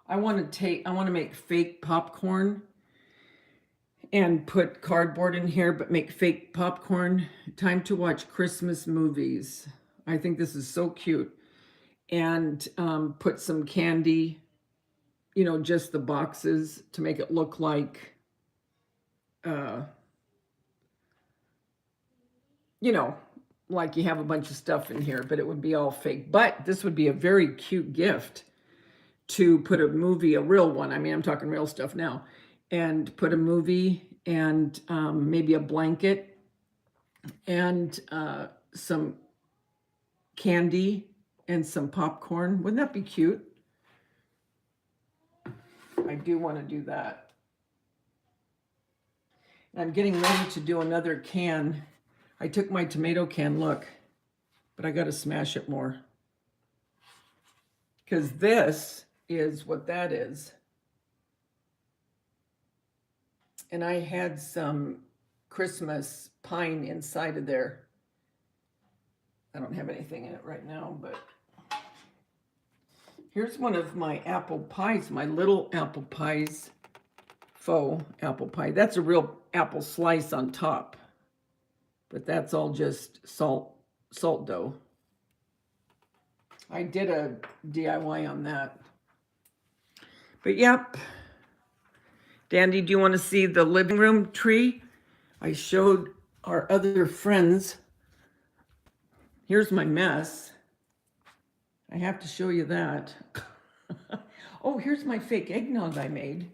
I want to make fake popcorn and put cardboard in here, but make fake popcorn. Time to watch Christmas movies. I think this is so cute. And put some candy, you know, just the boxes to make it look like, you know, like you have a bunch of stuff in here, but it would be all fake. But this would be a very cute gift to put a movie, a real one. I mean, I'm talking real stuff now. And put a movie and maybe a blanket and some candy and some popcorn. Wouldn't that be cute? I do want to do that. I'm getting ready to do another can. I took my tomato can, look, but I got to smash it more. Because this is what that is. And I had some Christmas pine inside of there. I don't have anything in it right now, but here's one of my apple pies, my little apple pies, faux apple pie. That's a real apple slice on top. But that's all just salt dough. I did a DIY on that. But yep. Dandy, do you want to see the living room tree? I showed our other friends. Here's my mess. I have to show you that. Oh, here's my fake eggnog I made.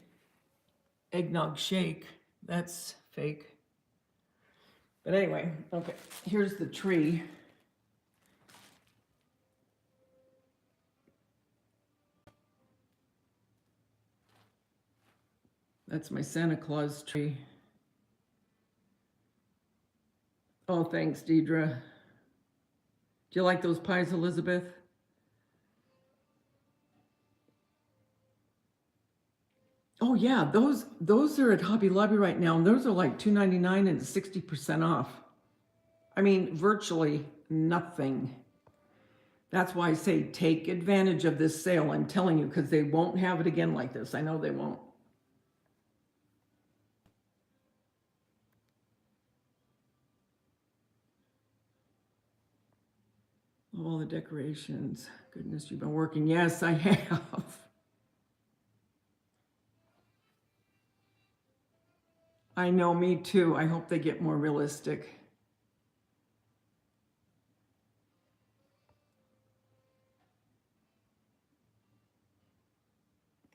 Eggnog shake. That's fake. But anyway, okay, here's the tree. That's my Santa Claus tree. Oh, thanks, Deidre. Do you like those pies, Elizabeth? Oh yeah, those are at Hobby Lobby right now, and those are like $2.99 and 60% off. I mean, virtually nothing. That's why I say take advantage of this sale. I'm telling you, because they won't have it again like this. I know they won't. All the decorations. Goodness, you've been working. Yes, I have. I know, me too. I hope they get more realistic.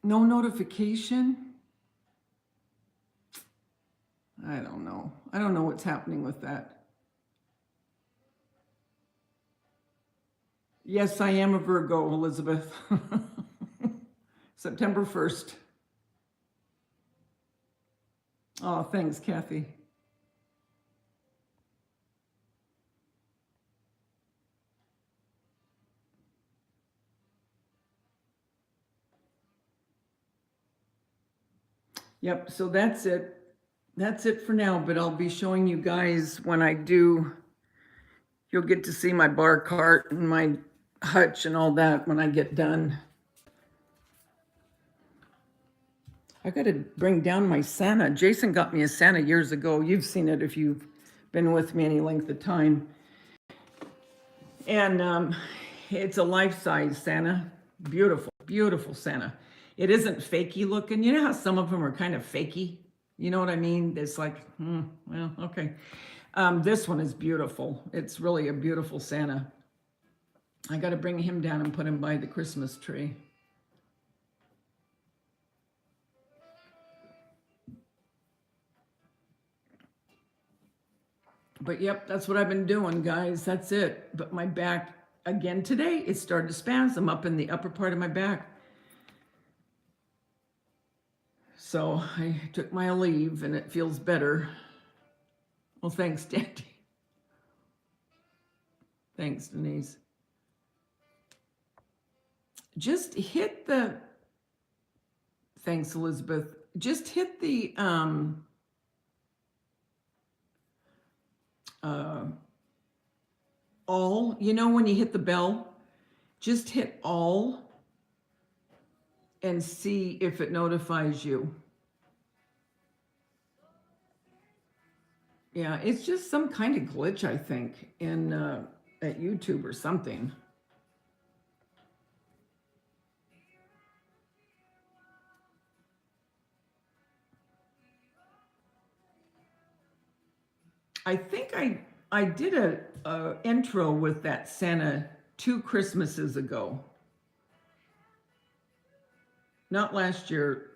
No notification? I don't know. I don't know what's happening with that. Yes, I am a Virgo, Elizabeth. September 1st. Oh, thanks, Kathy. Yep, so that's it. That's it for now, but I'll be showing you guys when I do. You'll get to see my bar cart and my hutch and all that when I get done. I got to bring down my Santa. Jason got me a Santa years ago. You've seen it if you've been with me any length of time. And it's a life-size Santa. Beautiful, beautiful Santa. It isn't fakey looking. You know how some of them are kind of fakey? You know what I mean? It's like, well, okay. This one is beautiful. It's really a beautiful Santa. I got to bring him down and put him by the Christmas tree. But yep, that's what I've been doing, guys. That's it. But my back, again today, it started to spasm up in the upper part of my back. So I took my leave and it feels better. Well, thanks, Daddy. Thanks, Denise. Just hit the, thanks, Elizabeth. Just hit the, all, you know, when you hit the bell, just hit all and see if it notifies you. Yeah, it's just some kind of glitch, I think, in at YouTube or something. I think I did a intro with that Santa 2 Christmases ago. Not last year.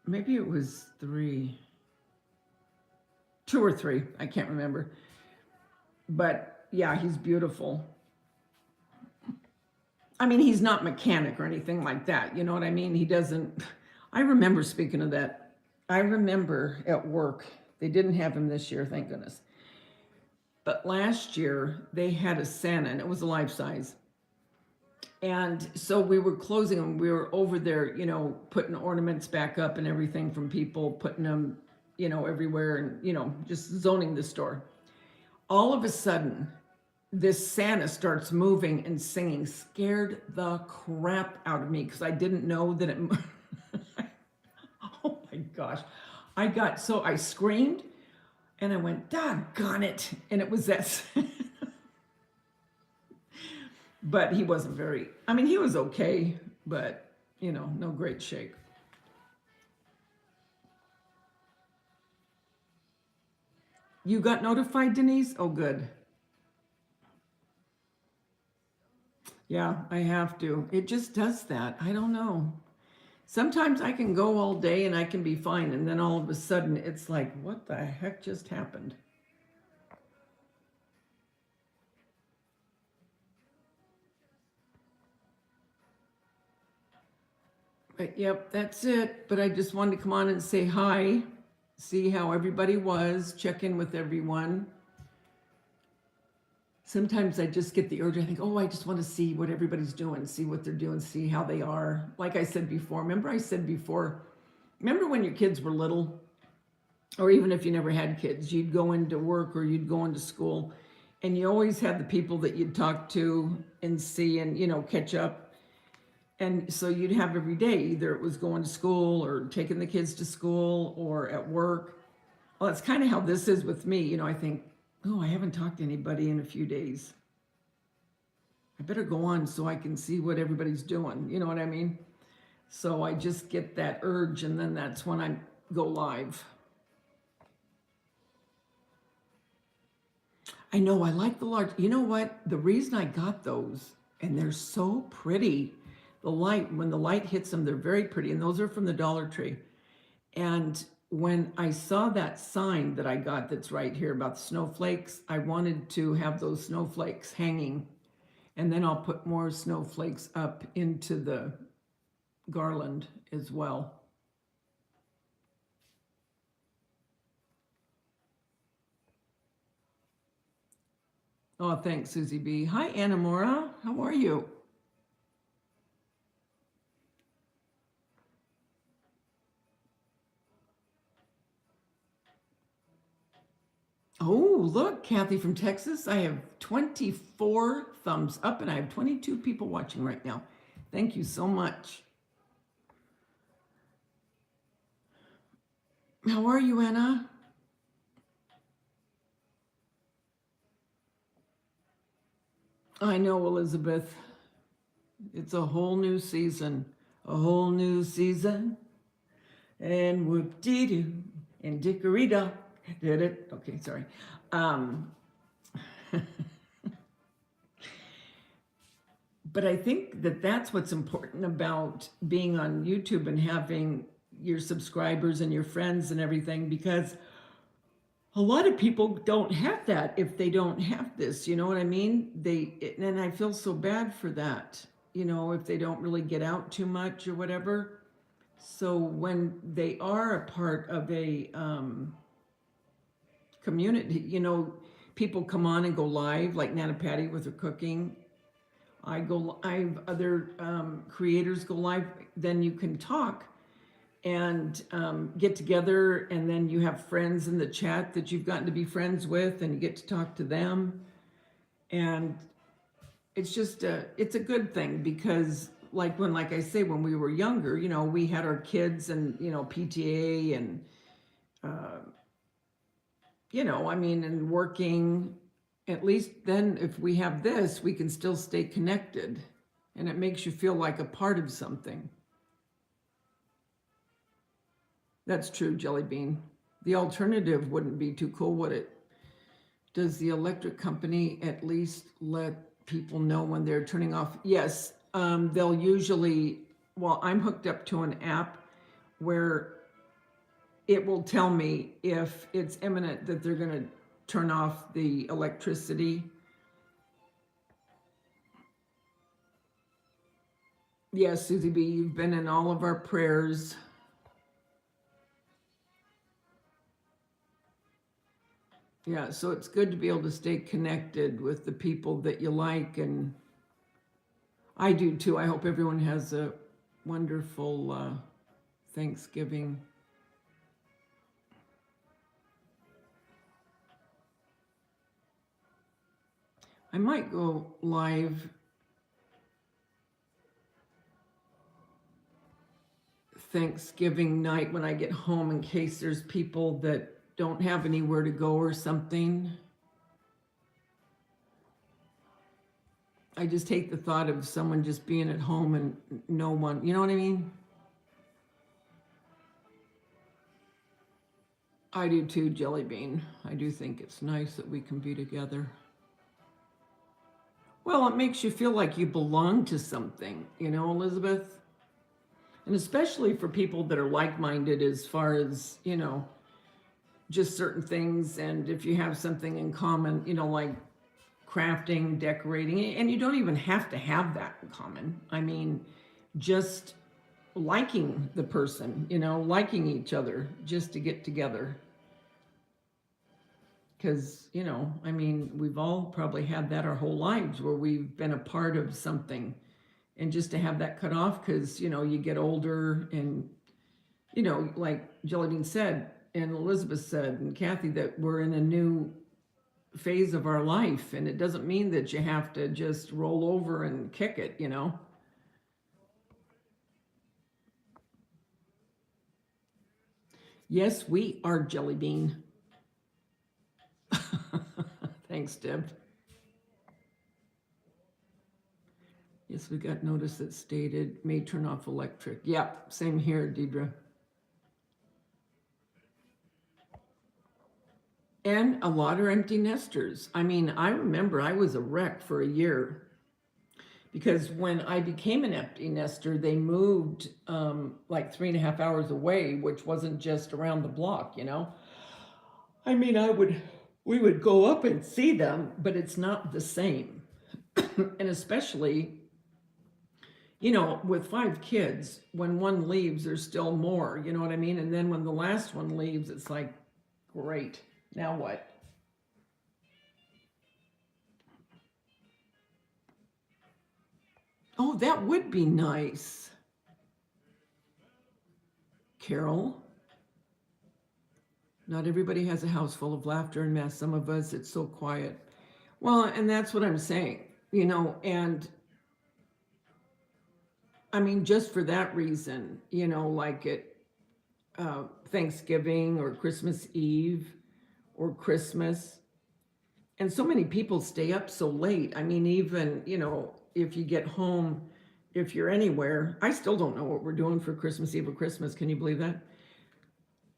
Maybe it was 3. 2 or 3. I can't remember. But yeah, he's beautiful. I mean, he's not mechanic or anything like that. You know what I mean? He doesn't. I remember, speaking of that, I remember at work, they didn't have him this year, thank goodness. But last year they had a Santa and it was a life size. And so we were closing them. We were over there, you know, putting ornaments back up and everything from people, putting them, you know, everywhere and, you know, just zoning the store. All of a sudden, this Santa starts moving and singing, scared the crap out of me because I didn't know that it. Oh my gosh. I screamed and I went, doggone it. And it was that. But he wasn't very, I mean, he was okay, but, you know, no great shape. You got notified, Denise? Oh, good. Yeah, I have to. It just does that. I don't know. Sometimes I can go all day and I can be fine. And then all of a sudden it's like, what the heck just happened? But yep, that's it. But I just wanted to come on and say hi, see how everybody was, check in with everyone. Sometimes I just get the urge, I think, oh, I just want to see what everybody's doing, see what they're doing, see how they are. Like I said before, remember when your kids were little, or even if you never had kids, you'd go into work or you'd go into school and you always had the people that you'd talk to and see and, you know, catch up. And so you'd have every day, either it was going to school or taking the kids to school or at work. Well, that's kind of how this is with me. You know, I think, oh, I haven't talked to anybody in a few days. I better go on so I can see what everybody's doing. You know what I mean? So I just get that urge and then that's when I go live. I know, I like the large. You know what? The reason I got those, and they're so pretty. The light, when the light hits them, they're very pretty. And those are from the Dollar Tree. And when I saw that sign that I got that's right here about the snowflakes, I wanted to have those snowflakes hanging. And then I'll put more snowflakes up into the garland as well. Oh, thanks, Susie B. Hi, Anna Mora. How are you? Oh, look, Kathy from Texas. I have 24 thumbs up and I have 22 people watching right now. Thank you so much. How are you, Anna? I know, Elizabeth. It's a whole new season. A whole new season. And whoop-dee-doo. And dickory-dock. Did it? Okay, sorry. Um, but I think that that's what's important about being on YouTube and having your subscribers and your friends and everything, because a lot of people don't have that if they don't have this, you know what I mean? And I feel so bad for that, you know, if they don't really get out too much or whatever. So when they are a part of a community, you know, people come on and go live, like Nana Patty with her cooking. I've other creators go live, then you can talk and get together, and then you have friends in the chat that you've gotten to be friends with, and you get to talk to them. And it's just it's a good thing, because like I say, when we were younger, you know, we had our kids and, you know, PTA and you know, I mean, and working. At least then if we have this, we can still stay connected, and it makes you feel like a part of something. That's true, Jelly Bean. The alternative wouldn't be too cool, would it? Does the electric company at least let people know when they're turning off? Yes, they'll usually, well, I'm hooked up to an app where it will tell me if it's imminent that they're going to turn off the electricity. Yes, Susie B., you've been in all of our prayers. Yeah, so it's good to be able to stay connected with the people that you like, and I do too. I hope everyone has a wonderful Thanksgiving. I might go live Thanksgiving night when I get home, in case there's people that don't have anywhere to go or something. I just hate the thought of someone just being at home and no one, you know what I mean? I do too, Jelly Bean. I do think it's nice that we can be together. Well, it makes you feel like you belong to something, you know, Elizabeth? And especially for people that are like-minded, as far as, you know, just certain things. And if you have something in common, you know, like crafting, decorating, and you don't even have to have that in common. I mean, just liking the person, you know, liking each other, just to get together. Because, you know, I mean, we've all probably had that our whole lives, where we've been a part of something, and just to have that cut off, because, you know, you get older, and, you know, like Jelly Bean said, and Elizabeth said, and Kathy, that we're in a new phase of our life, and it doesn't mean that you have to just roll over and kick it, you know. Yes, we are, Jelly Bean. Thanks, Deb. Yes, we got notice that stated may turn off electric. Yeah, same here, Deidre. And a lot are empty nesters. I mean, I remember I was a wreck for a year, because when I became an empty nester, they moved like 3.5 hours away, which wasn't just around the block, you know. I mean, we would go up and see them, but it's not the same. And especially, you know, with 5 kids, when one leaves, there's still more, you know what I mean? And then when the last one leaves, it's like, great, now what? Oh, that would be nice. Carol, not everybody has a house full of laughter and mess. Some of us, it's so quiet. Well, and that's what I'm saying, you know, and I mean, just for that reason, you know, like at Thanksgiving or Christmas Eve or Christmas. And so many people stay up so late. I mean, even, you know, if you get home if you're anywhere, I still don't know what we're doing for Christmas Eve or Christmas. Can you believe that?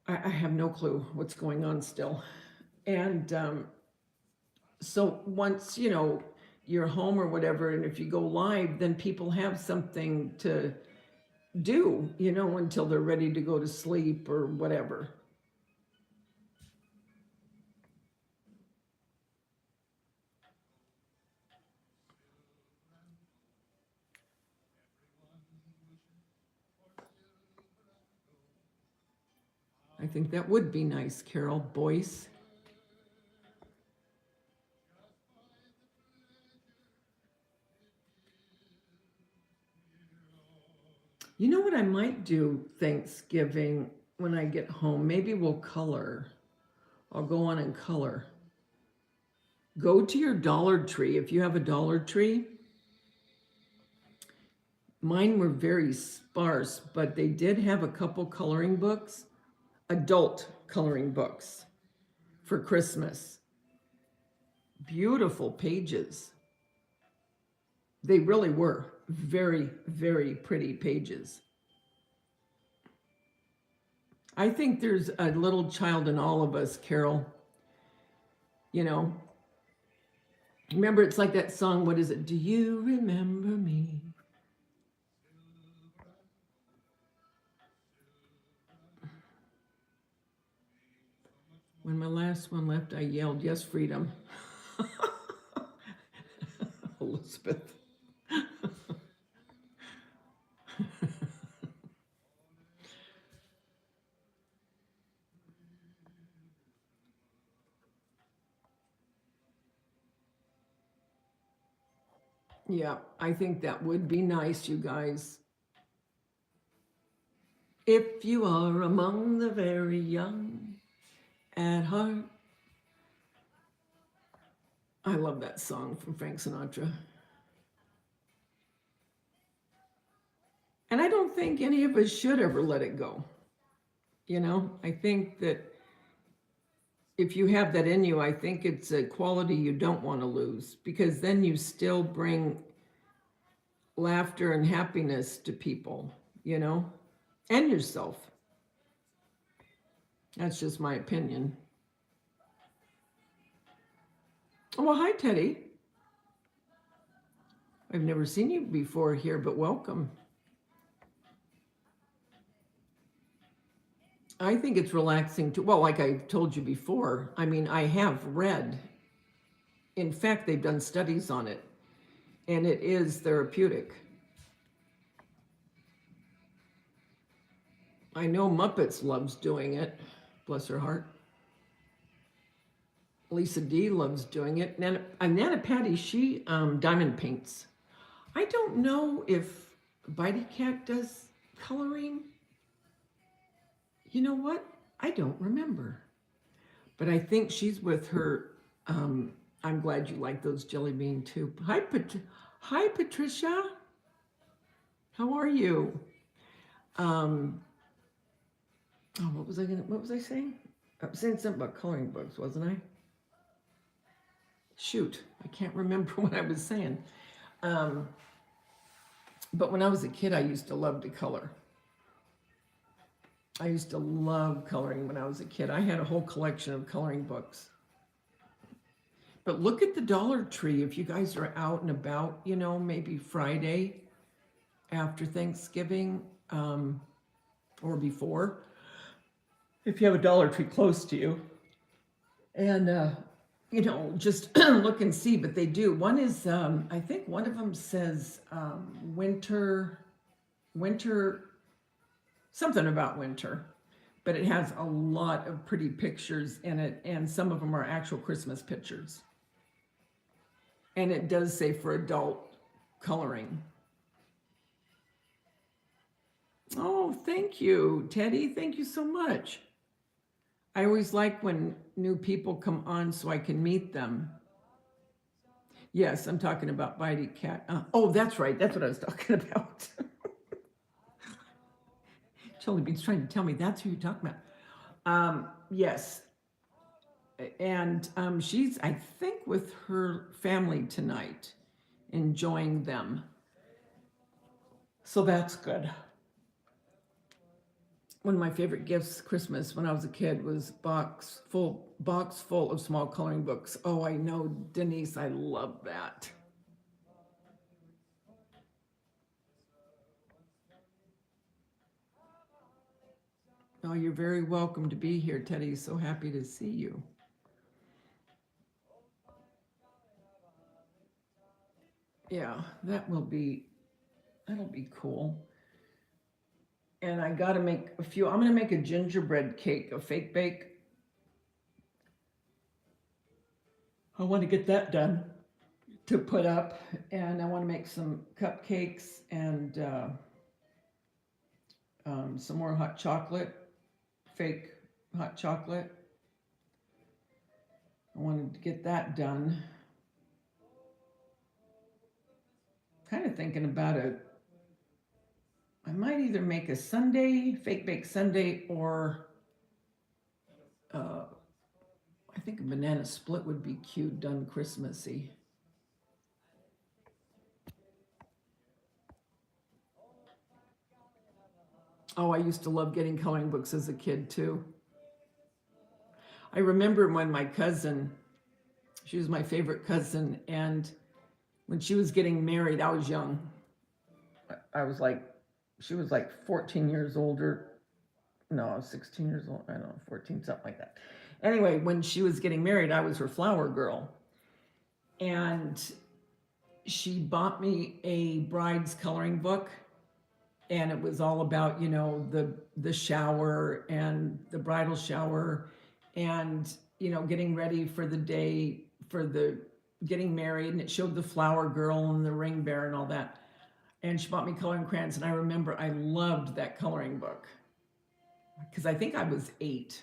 I have no clue what's going on still. And so once, you're home or whatever, and if you go live, then people have something to do, until they're ready to go to sleep or whatever. I think that would be nice, Carol Boyce. You know what I might do Thanksgiving when I get home? Maybe we'll color. I'll go on and color. Go to your Dollar Tree. If you have a Dollar Tree, mine were very sparse, but they did have a couple coloring books, adult coloring books for Christmas. Beautiful pages. They really were very, very pretty pages. I think there's a little child in all of us, Carol. Remember, it's like that song, what is it? Do you remember me? When my last one left, I yelled, yes, freedom. Elizabeth. Yeah, I think that would be nice, you guys. If you are among the very young at heart. I love that song from Frank Sinatra. And I don't think any of us should ever let it go. I think that if you have that in you, I think it's a quality you don't want to lose, because then you still bring laughter and happiness to people, and yourself. That's just my opinion. Oh, well, hi, Teddy. I've never seen you before here, but welcome. I think it's relaxing to, well, like I told you before, I mean, I have read, in fact, they've done studies on it, and it is therapeutic. I know Muppets loves doing it, bless her heart. Lisa D loves doing it. Nana Patty, she diamond paints. I don't know if Bitey Cat does coloring. You know what? I don't remember. But I think she's with her. I'm glad you like those jelly bean too. Hi, Patricia. How are you? Oh, what was I saying? I was saying something about coloring books, wasn't I? Shoot, I can't remember what I was saying. But when I was a kid, I used to love to color. I used to love coloring when I was a kid. I had a whole collection of coloring books. But look at the Dollar Tree if you guys are out and about, maybe Friday after Thanksgiving or before, if you have a Dollar Tree close to you. And, just look and see, but they do. One is, I think one of them says winter, something about winter, but it has a lot of pretty pictures in it, and some of them are actual Christmas pictures. And it does say for adult coloring. Oh, thank you, Teddy. Thank you so much. I always like when new people come on so I can meet them. Yes, I'm talking about Bitey Cat. Oh, that's right. That's what I was talking about. Jelly Bean's trying to tell me that's who you're talking about. Yes. And she's, I think, with her family tonight, enjoying them. So that's good. One of my favorite gifts Christmas when I was a kid was box full of small coloring books. Oh, I know, Denise, I love that. Oh, you're very welcome to be here, Teddy. So happy to see you. Yeah, that'll be cool. And I got to make a few. I'm going to make a gingerbread cake, a fake bake. I want to get that done to put up, and I want to make some cupcakes and some more hot chocolate, fake hot chocolate. I wanted to get that done. Kind of thinking about it. I might either make a sundae, fake bake sundae, or I think a banana split would be cute, done Christmassy. Oh, I used to love getting coloring books as a kid too. I remember when my cousin, she was my favorite cousin, and when she was getting married, I was young. I was like, she was like 14 years older. No, I was 16 years old. I don't know, 14, something like that. Anyway, when she was getting married, I was her flower girl. And she bought me a bride's coloring book, and it was all about, the shower and the bridal shower, and getting ready for the day for the getting married, and it showed the flower girl and the ring bearer and all that. And she bought me coloring crayons, and I remember I loved that coloring book because I think I was 8.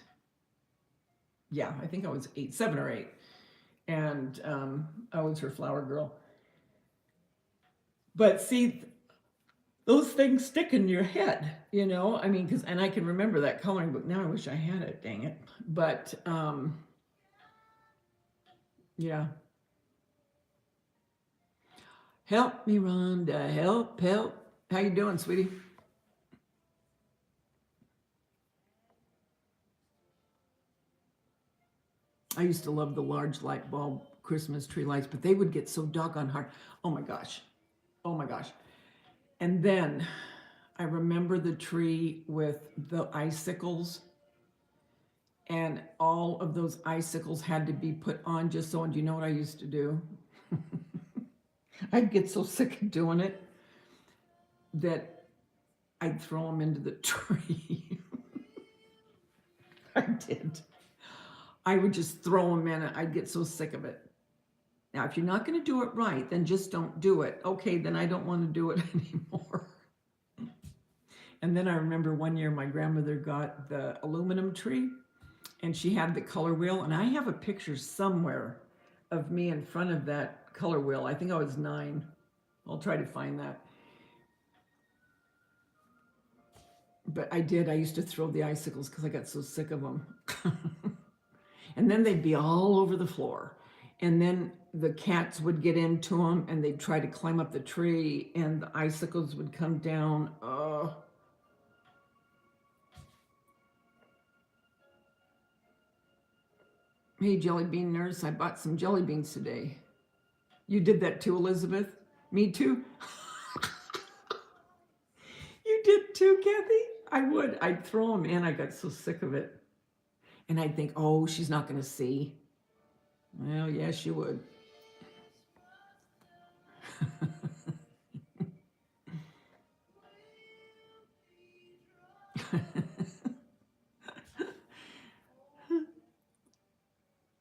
Yeah, I think I was 8, 7 or 8, and I was her flower girl. But see, those things stick in your head, I mean, and I can remember that coloring book now. I wish I had it, dang it. But yeah. Help me, Rhonda. Help. How you doing, sweetie? I used to love the large light bulb Christmas tree lights, but they would get so doggone hard. Oh my gosh. And then I remember the tree with the icicles, and all of those icicles had to be put on just so. And do you know what I used to do? I'd get so sick of doing it that I'd throw them into the tree. I did. I would just throw them in. I'd get so sick of it. Now, if you're not going to do it right, then just don't do it. Okay, then I don't want to do it anymore. And then I remember one year my grandmother got the aluminum tree, and she had the color wheel, and I have a picture somewhere of me in front of that color wheel. I think I was 9. I'll try to find that. But I used to throw the icicles because I got so sick of them. And then they'd be all over the floor. And then the cats would get into them, and they'd try to climb up the tree, and the icicles would come down. Hey, Jelly Bean Nurse, I bought some jelly beans today. You did that too, Elizabeth? Me too? You did too, Kathy? I'd throw them in. I got so sick of it. And I'd think, oh, she's not going to see. Well, yes, she would.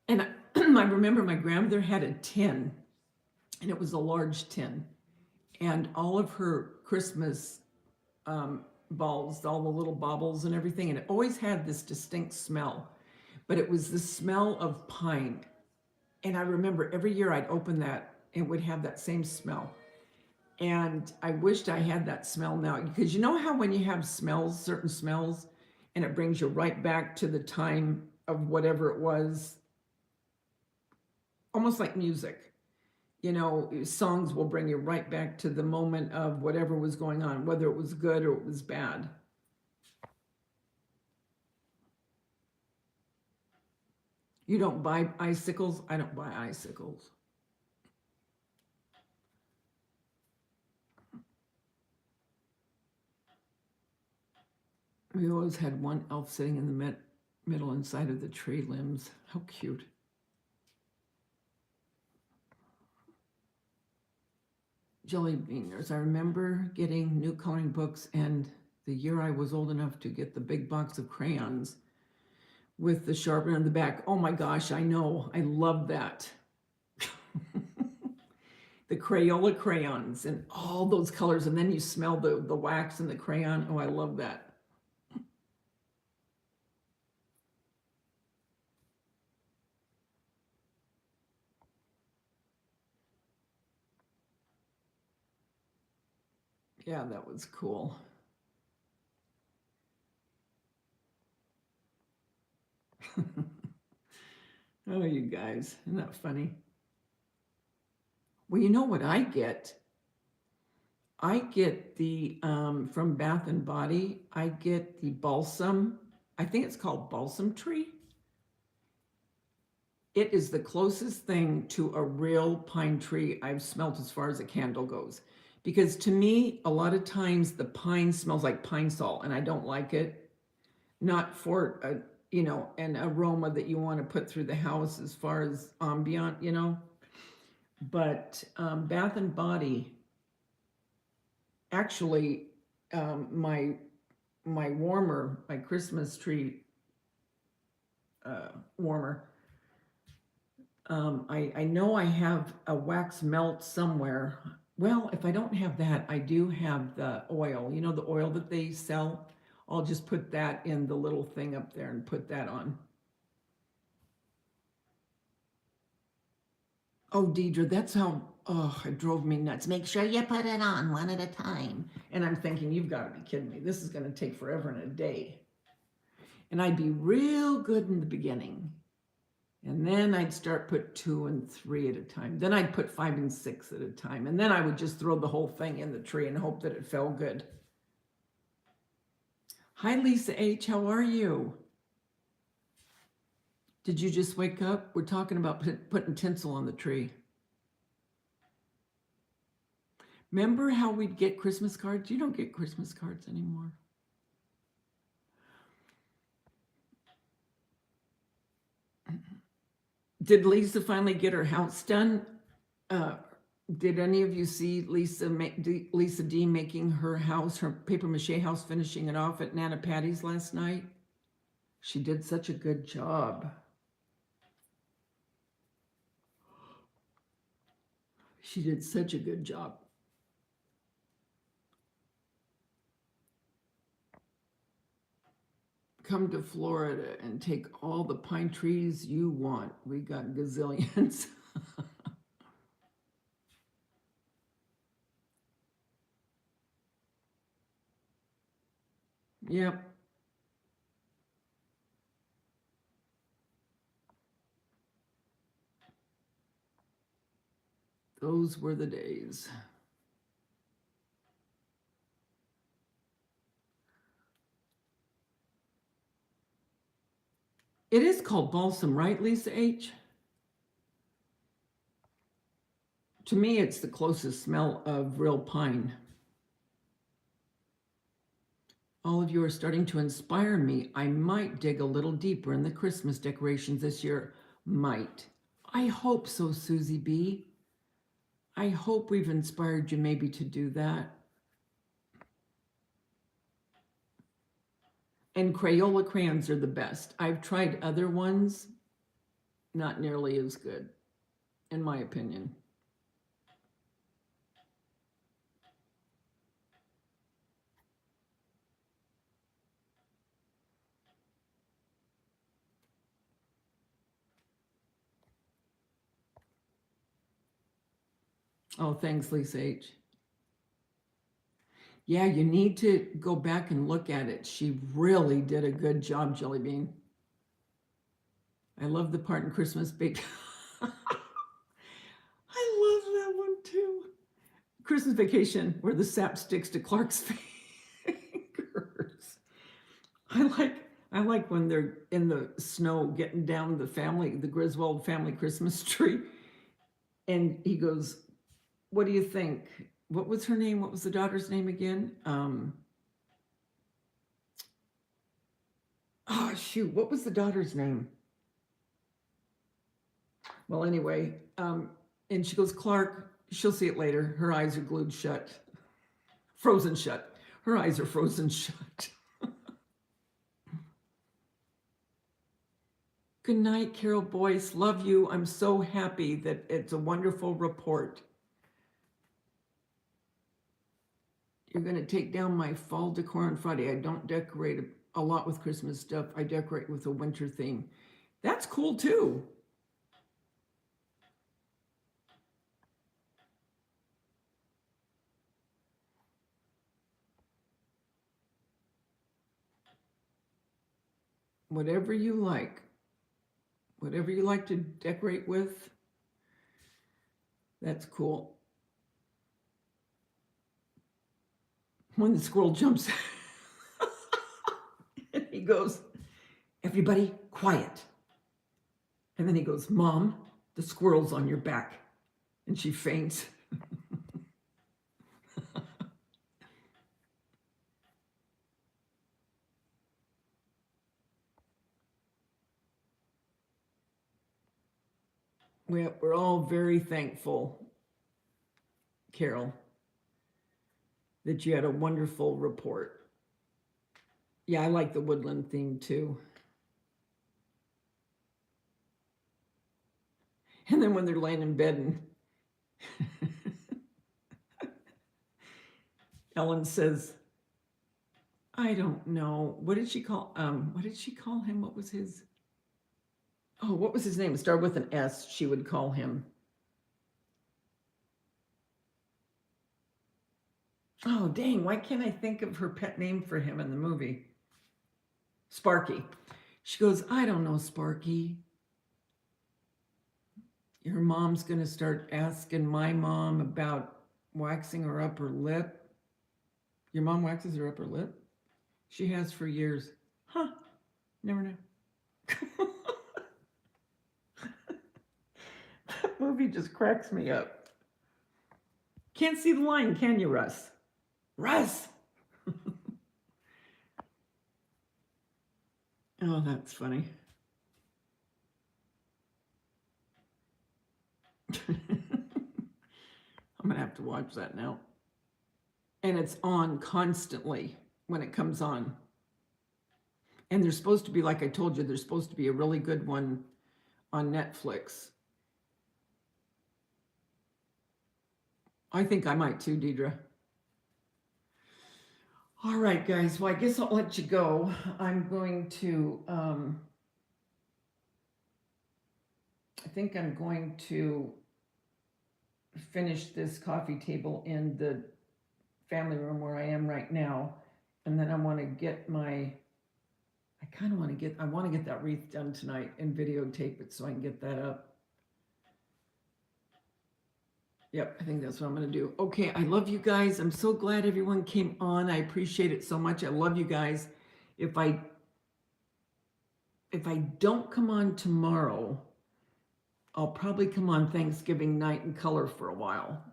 And I remember my grandmother had a tin, and it was a large tin. And all of her Christmas balls, all the little baubles and everything, and it always had this distinct smell. But it was the smell of pine. And I remember every year I'd open that, it would have that same smell. And I wished I had that smell now, because you know how when you have smells, certain smells, and it brings you right back to the time of whatever it was, almost like music. You know, songs will bring you right back to the moment of whatever was going on, whether it was good or it was bad. You don't buy icicles? I don't buy icicles. We always had one elf sitting in the middle inside of the tree limbs. How cute. Jelly beaners. I remember getting new coloring books, and the year I was old enough to get the big box of crayons with the sharpener in the back. Oh my gosh, I know. I love that. The Crayola crayons and all those colors, and then you smell the wax in the crayon. Oh, I love that. Yeah, that was cool. Oh, you guys, isn't that funny? Well, you know what I get? I get the, from Bath and Body, I get the balsam. I think it's called balsam tree. It is the closest thing to a real pine tree I've smelt as far as a candle goes. Because to me, a lot of times the pine smells like pine salt, and I don't like it. Not for a, you know, an aroma that you want to put through the house as far as ambient, you know. But Bath and Body, actually, my warmer, my Christmas tree warmer, I know I have a wax melt somewhere. Well, if I don't have that, I do have the oil. You know, the oil that they sell? I'll just put that in the little thing up there and put that on. Oh, Deidre, that's how, oh, it drove me nuts. Make sure you put it on one at a time. And I'm thinking, you've got to be kidding me. This is going to take forever and a day. And I'd be real good in the beginning. And then I'd start put 2 and 3 at a time. Then I'd put 5 and 6 at a time. And then I would just throw the whole thing in the tree and hope that it felt good. Hi, Lisa H. How are you? Did you just wake up? We're talking about putting tinsel on the tree. Remember how we'd get Christmas cards? You don't get Christmas cards anymore. Did Lisa finally get her house done? Did any of you see Lisa D making her house, her paper mache house, finishing it off at Nana Patty's last night? She did such a good job. She did such a good job. Come to Florida and take all the pine trees you want. We got gazillions. Yep. Those were the days. It is called balsam, right, Lisa H? To me, it's the closest smell of real pine. All of you are starting to inspire me. I might dig a little deeper in the Christmas decorations this year. Might. I hope so, Susie B. I hope we've inspired you maybe to do that. And Crayola crayons are the best. I've tried other ones, not nearly as good, in my opinion. Oh, thanks, Lisa H. Yeah, you need to go back and look at it. She really did a good job, Jelly Bean. I love the part in Christmas Bake. I love Christmas Vacation where the sap sticks to Clark's fingers. I like when they're in the snow getting down the Griswold family Christmas tree. And he goes, what do you think? What was her name? What was the daughter's name again? Oh, shoot. What was the daughter's name? Well, anyway, and she goes, Clark, she'll see it later. Her eyes are glued shut, frozen shut. Her eyes are frozen shut. Good night, Carol Boyce. Love you. I'm so happy that it's a wonderful report. You're going to take down my fall decor on Friday. I don't decorate a lot with Christmas stuff. I decorate with a winter theme. That's cool too. Whatever you like. Whatever you like to decorate with, that's cool. When the squirrel jumps, and he goes, everybody quiet. And then he goes, Mom, the squirrel's on your back. And she faints. We're all very thankful, Carol, that you had a wonderful report. Yeah, I like the woodland theme too. And then when they're laying in bed and Ellen says, I don't know. What did she call him? What was his? Oh, what was his name? It started with an S, she would call him. Oh, dang, why can't I think of her pet name for him in the movie? Sparky. She goes, I don't know, Sparky. Your mom's going to start asking my mom about waxing her upper lip. Your mom waxes her upper lip? She has for years. Huh, never know. That movie just cracks me up. Can't see the line, can you, Russ? Russ! Oh, that's funny. I'm going to have to watch that now. And it's on constantly when it comes on. And there's supposed to be, like I told you, there's supposed to be a really good one on Netflix. I think I might too, Deidre. All right, guys. Well, I guess I'll let you go. I'm going to, I think I'm going to finish this coffee table in the family room where I am right now. And then I want to get my, I want to get that wreath done tonight and videotape it so I can get that up. Yep, I think that's what I'm going to do. Okay, I love you guys. I'm so glad everyone came on. I appreciate it so much. I love you guys. If I don't come on tomorrow, I'll probably come on Thanksgiving night in color for a while.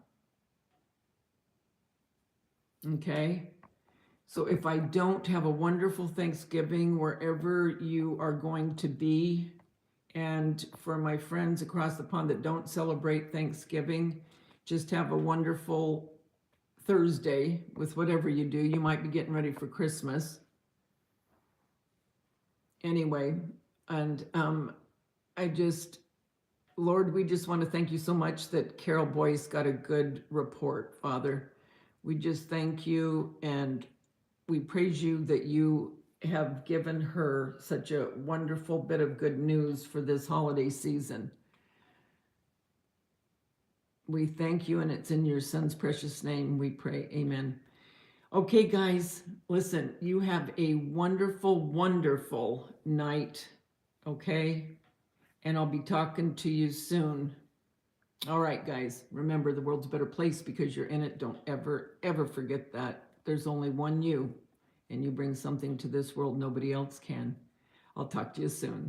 Okay? So if I don't, have a wonderful Thanksgiving wherever you are going to be. And for my friends across the pond that don't celebrate Thanksgiving, just have a wonderful Thursday with whatever you do. You might be getting ready for Christmas. Anyway, and Lord, we just want to thank you so much that Carol Boyce got a good report, Father. We just thank you and we praise you that you have given her such a wonderful bit of good news for this holiday season. We thank you, and it's in your son's precious name we pray. Amen. Okay, guys, listen, you have a wonderful, wonderful night, okay? And I'll be talking to you soon. All right, guys, remember the world's a better place because you're in it. Don't ever, ever forget that. There's only one you, and you bring something to this world nobody else can. I'll talk to you soon.